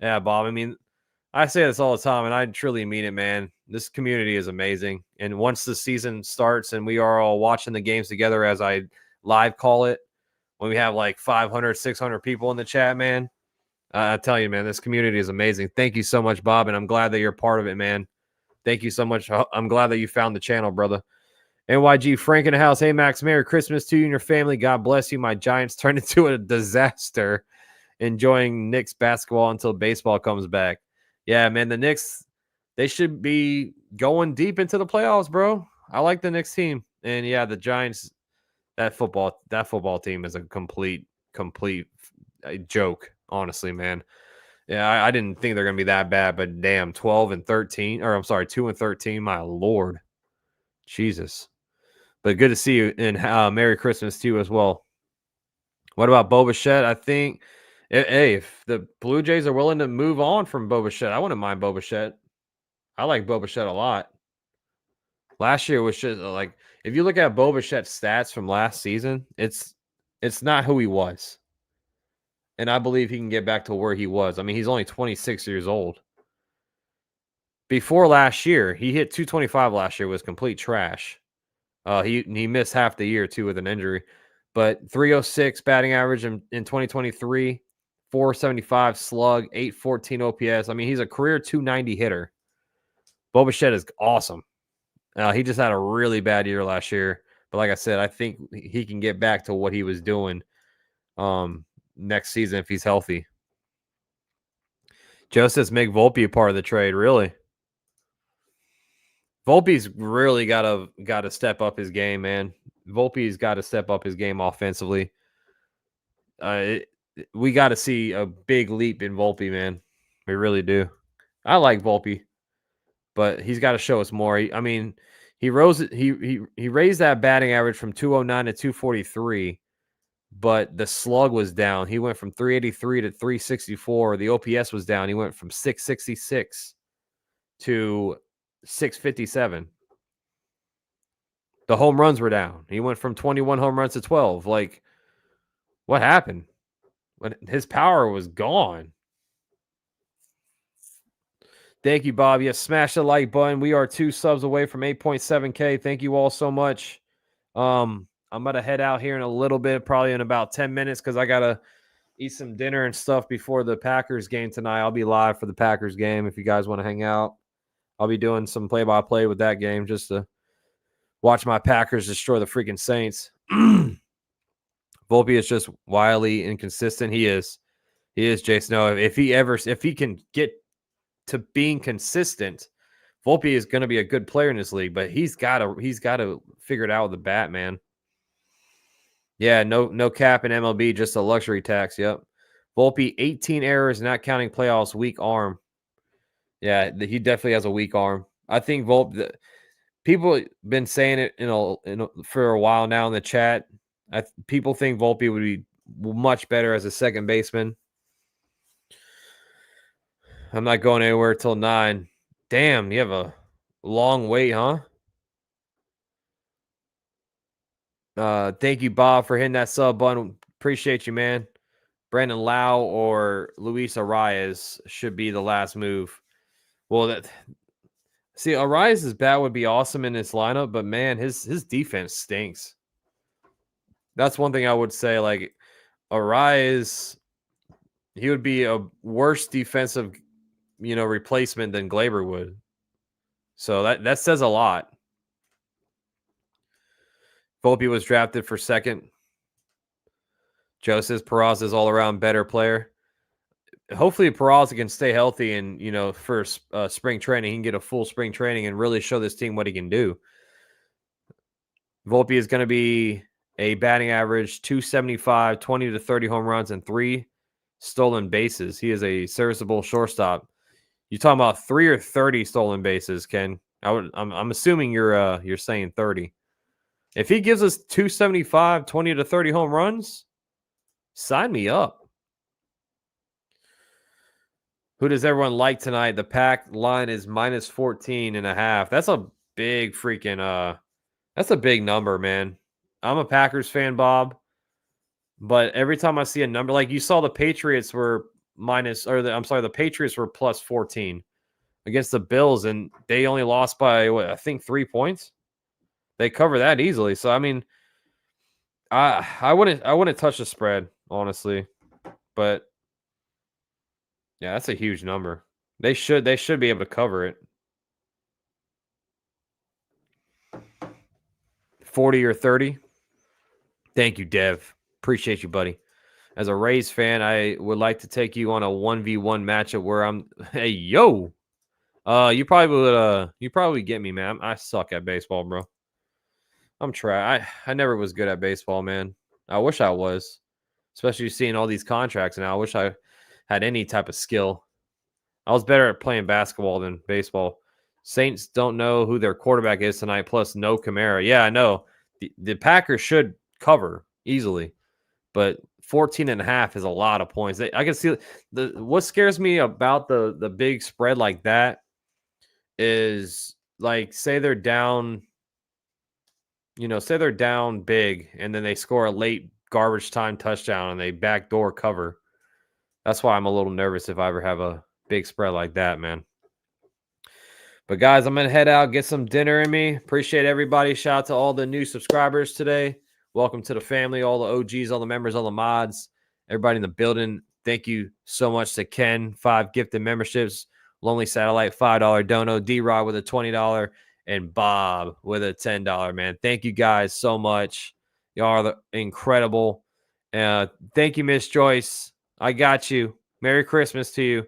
Yeah, Bob. I mean, I say this all the time, and I truly mean it, man. This community is amazing. And once the season starts and we are all watching the games together, as I live call it, when we have like 500, 600 people in the chat, man, I tell you, man, this community is amazing. Thank you so much, Bob, and I'm glad that you're part of it, man. Thank you so much. I'm glad that you found the channel, brother. NYG Frank in the house. Hey, Max, Merry Christmas to you and your family. God bless you. My Giants turned into a disaster. Enjoying Knicks basketball until baseball comes back. Yeah, man, the Knicks, they should be going deep into the playoffs, bro. I like the Knicks team. And, yeah, the Giants, that football team is a complete joke, honestly, man. Yeah, I didn't think they're going to be that bad, but damn, 12 and 13, or I'm sorry, 2 and 13. My Lord, Jesus. But good to see you, and Merry Christmas to you as well. What about Bo Bichette? I think, hey, if the Blue Jays are willing to move on from Bo Bichette, I wouldn't mind Bo Bichette. I like Bo Bichette a lot. Last year was just like, if you look at Bo Bichette's stats from last season, it's not who he was. And I believe he can get back to where he was. I mean, he's only 26 years old. Before last year, he hit 225 last year, was complete trash. He missed half the year, too, with an injury. But 306 batting average in 2023, 475 slug, 814 OPS. I mean, he's a career 290 hitter. Bo Bichette is awesome. He just had a really bad year last year. But like I said, I think he can get back to what he was doing next season if he's healthy. Joe says make Volpe a part of the trade. Really? Volpe's really got to step up his game, man. Volpe's got to step up his game offensively. We got to see a big leap in Volpe, man. We really do. I like Volpe, but he's got to show us more. He raised that batting average from 209 to 243, but the slug was down. He went from 383 to 364. The OPS was down. He went from 666 to 657. The home runs were down. He went from 21 home runs to 12. Like, what happened? When his power was gone. Thank you, Bob. Yes, smash the like button. We are 2 subs away from 8.7K. Thank you all so much. I'm going to head out here in a little bit, probably in about 10 minutes, because I got to eat some dinner and stuff before the Packers game tonight. I'll be live for the Packers game if you guys want to hang out. I'll be doing some play-by-play with that game just to watch my Packers destroy the freaking Saints. Volpe is just wildly inconsistent. He is, Jason. No, if he can get to being consistent, Volpe is going to be a good player in this league, but he's got to figure it out with the bat, man. Yeah, no cap in MLB, just a luxury tax. Yep. Volpe, 18 errors, not counting playoffs, weak arm. Yeah, he definitely has a weak arm. I think Volpe, people have been saying it for a while now in the chat. People think Volpe would be much better as a second baseman. I'm not going anywhere till 9. Damn, you have a long wait, huh? Thank you, Bob, for hitting that sub button. Appreciate you, man. Brandon Lau or Luis Arias should be the last move. Well, Arias' bat would be awesome in this lineup, but man, his defense stinks. That's one thing I would say. Like, Arias, he would be a worse defensive, replacement than Glaber would. So that says a lot. Volpe was drafted for second. Joe says Peraza is all-around better player. Hopefully Peraza can stay healthy and, for spring training, he can get a full spring training and really show this team what he can do. Volpe is going to be a batting average 275, 20 to 30 home runs, and 3 stolen bases. He is a serviceable shortstop. You talking about 3 or 30 stolen bases, Ken? I'm assuming you're saying 30. If he gives us 275, 20 to 30 home runs, sign me up. Who does everyone like tonight? The Pack line is minus 14.5. That's a big freaking that's a big number, man. I'm a Packers fan, Bob, but every time I see a number, like you saw the Patriots were the Patriots were plus 14 against the Bills, and they only lost by I think 3 points. They cover that easily. So I mean, I wouldn't touch the spread, honestly. But yeah, that's a huge number. They should be able to cover it. 40 or 30. Thank you, Dev. Appreciate you, buddy. As a Rays fan, I would like to take you on a 1v1 matchup where I'm hey yo. You probably get me, man. I suck at baseball, bro. I'm trying. I never was good at baseball, man. I wish I was. Especially seeing all these contracts now. I wish I had any type of skill. I was better at playing basketball than baseball. Saints don't know who their quarterback is tonight, plus no Kamara. Yeah, I know. The Packers should cover easily, but 14.5 is a lot of points. I can see what scares me about the big spread like that is, like, say they're down, say they're down big and then they score a late garbage time touchdown and they backdoor cover. That's why I'm a little nervous if I ever have a big spread like that, man. But guys, I'm going to head out, get some dinner in me. Appreciate everybody. Shout out to all the new subscribers today. Welcome to the family, all the OGs, all the members, all the mods, everybody in the building. Thank you so much to Ken, 5 gifted memberships, Lonely Satellite, $5 dono, D-Rod with a $20, and Bob with a $10, man. Thank you guys so much. Y'all are incredible. Thank you, Miss Joyce. I got you. Merry Christmas to you.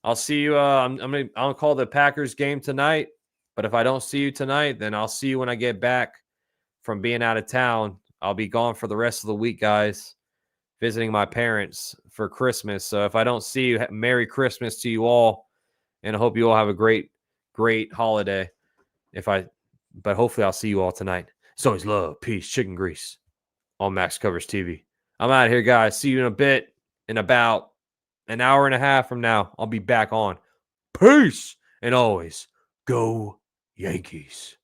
I'll see you. I'll call the Packers game tonight. But if I don't see you tonight, then I'll see you when I get back from being out of town. I'll be gone for the rest of the week, guys, visiting my parents for Christmas. So if I don't see you, Merry Christmas to you all, and I hope you all have a great, great holiday. But hopefully I'll see you all tonight. It's always love, peace, chicken grease on Max Coverage TV. I'm out of here, guys. See you in a bit, in about an hour and a half from now. I'll be back on. Peace. And always, go Yankees.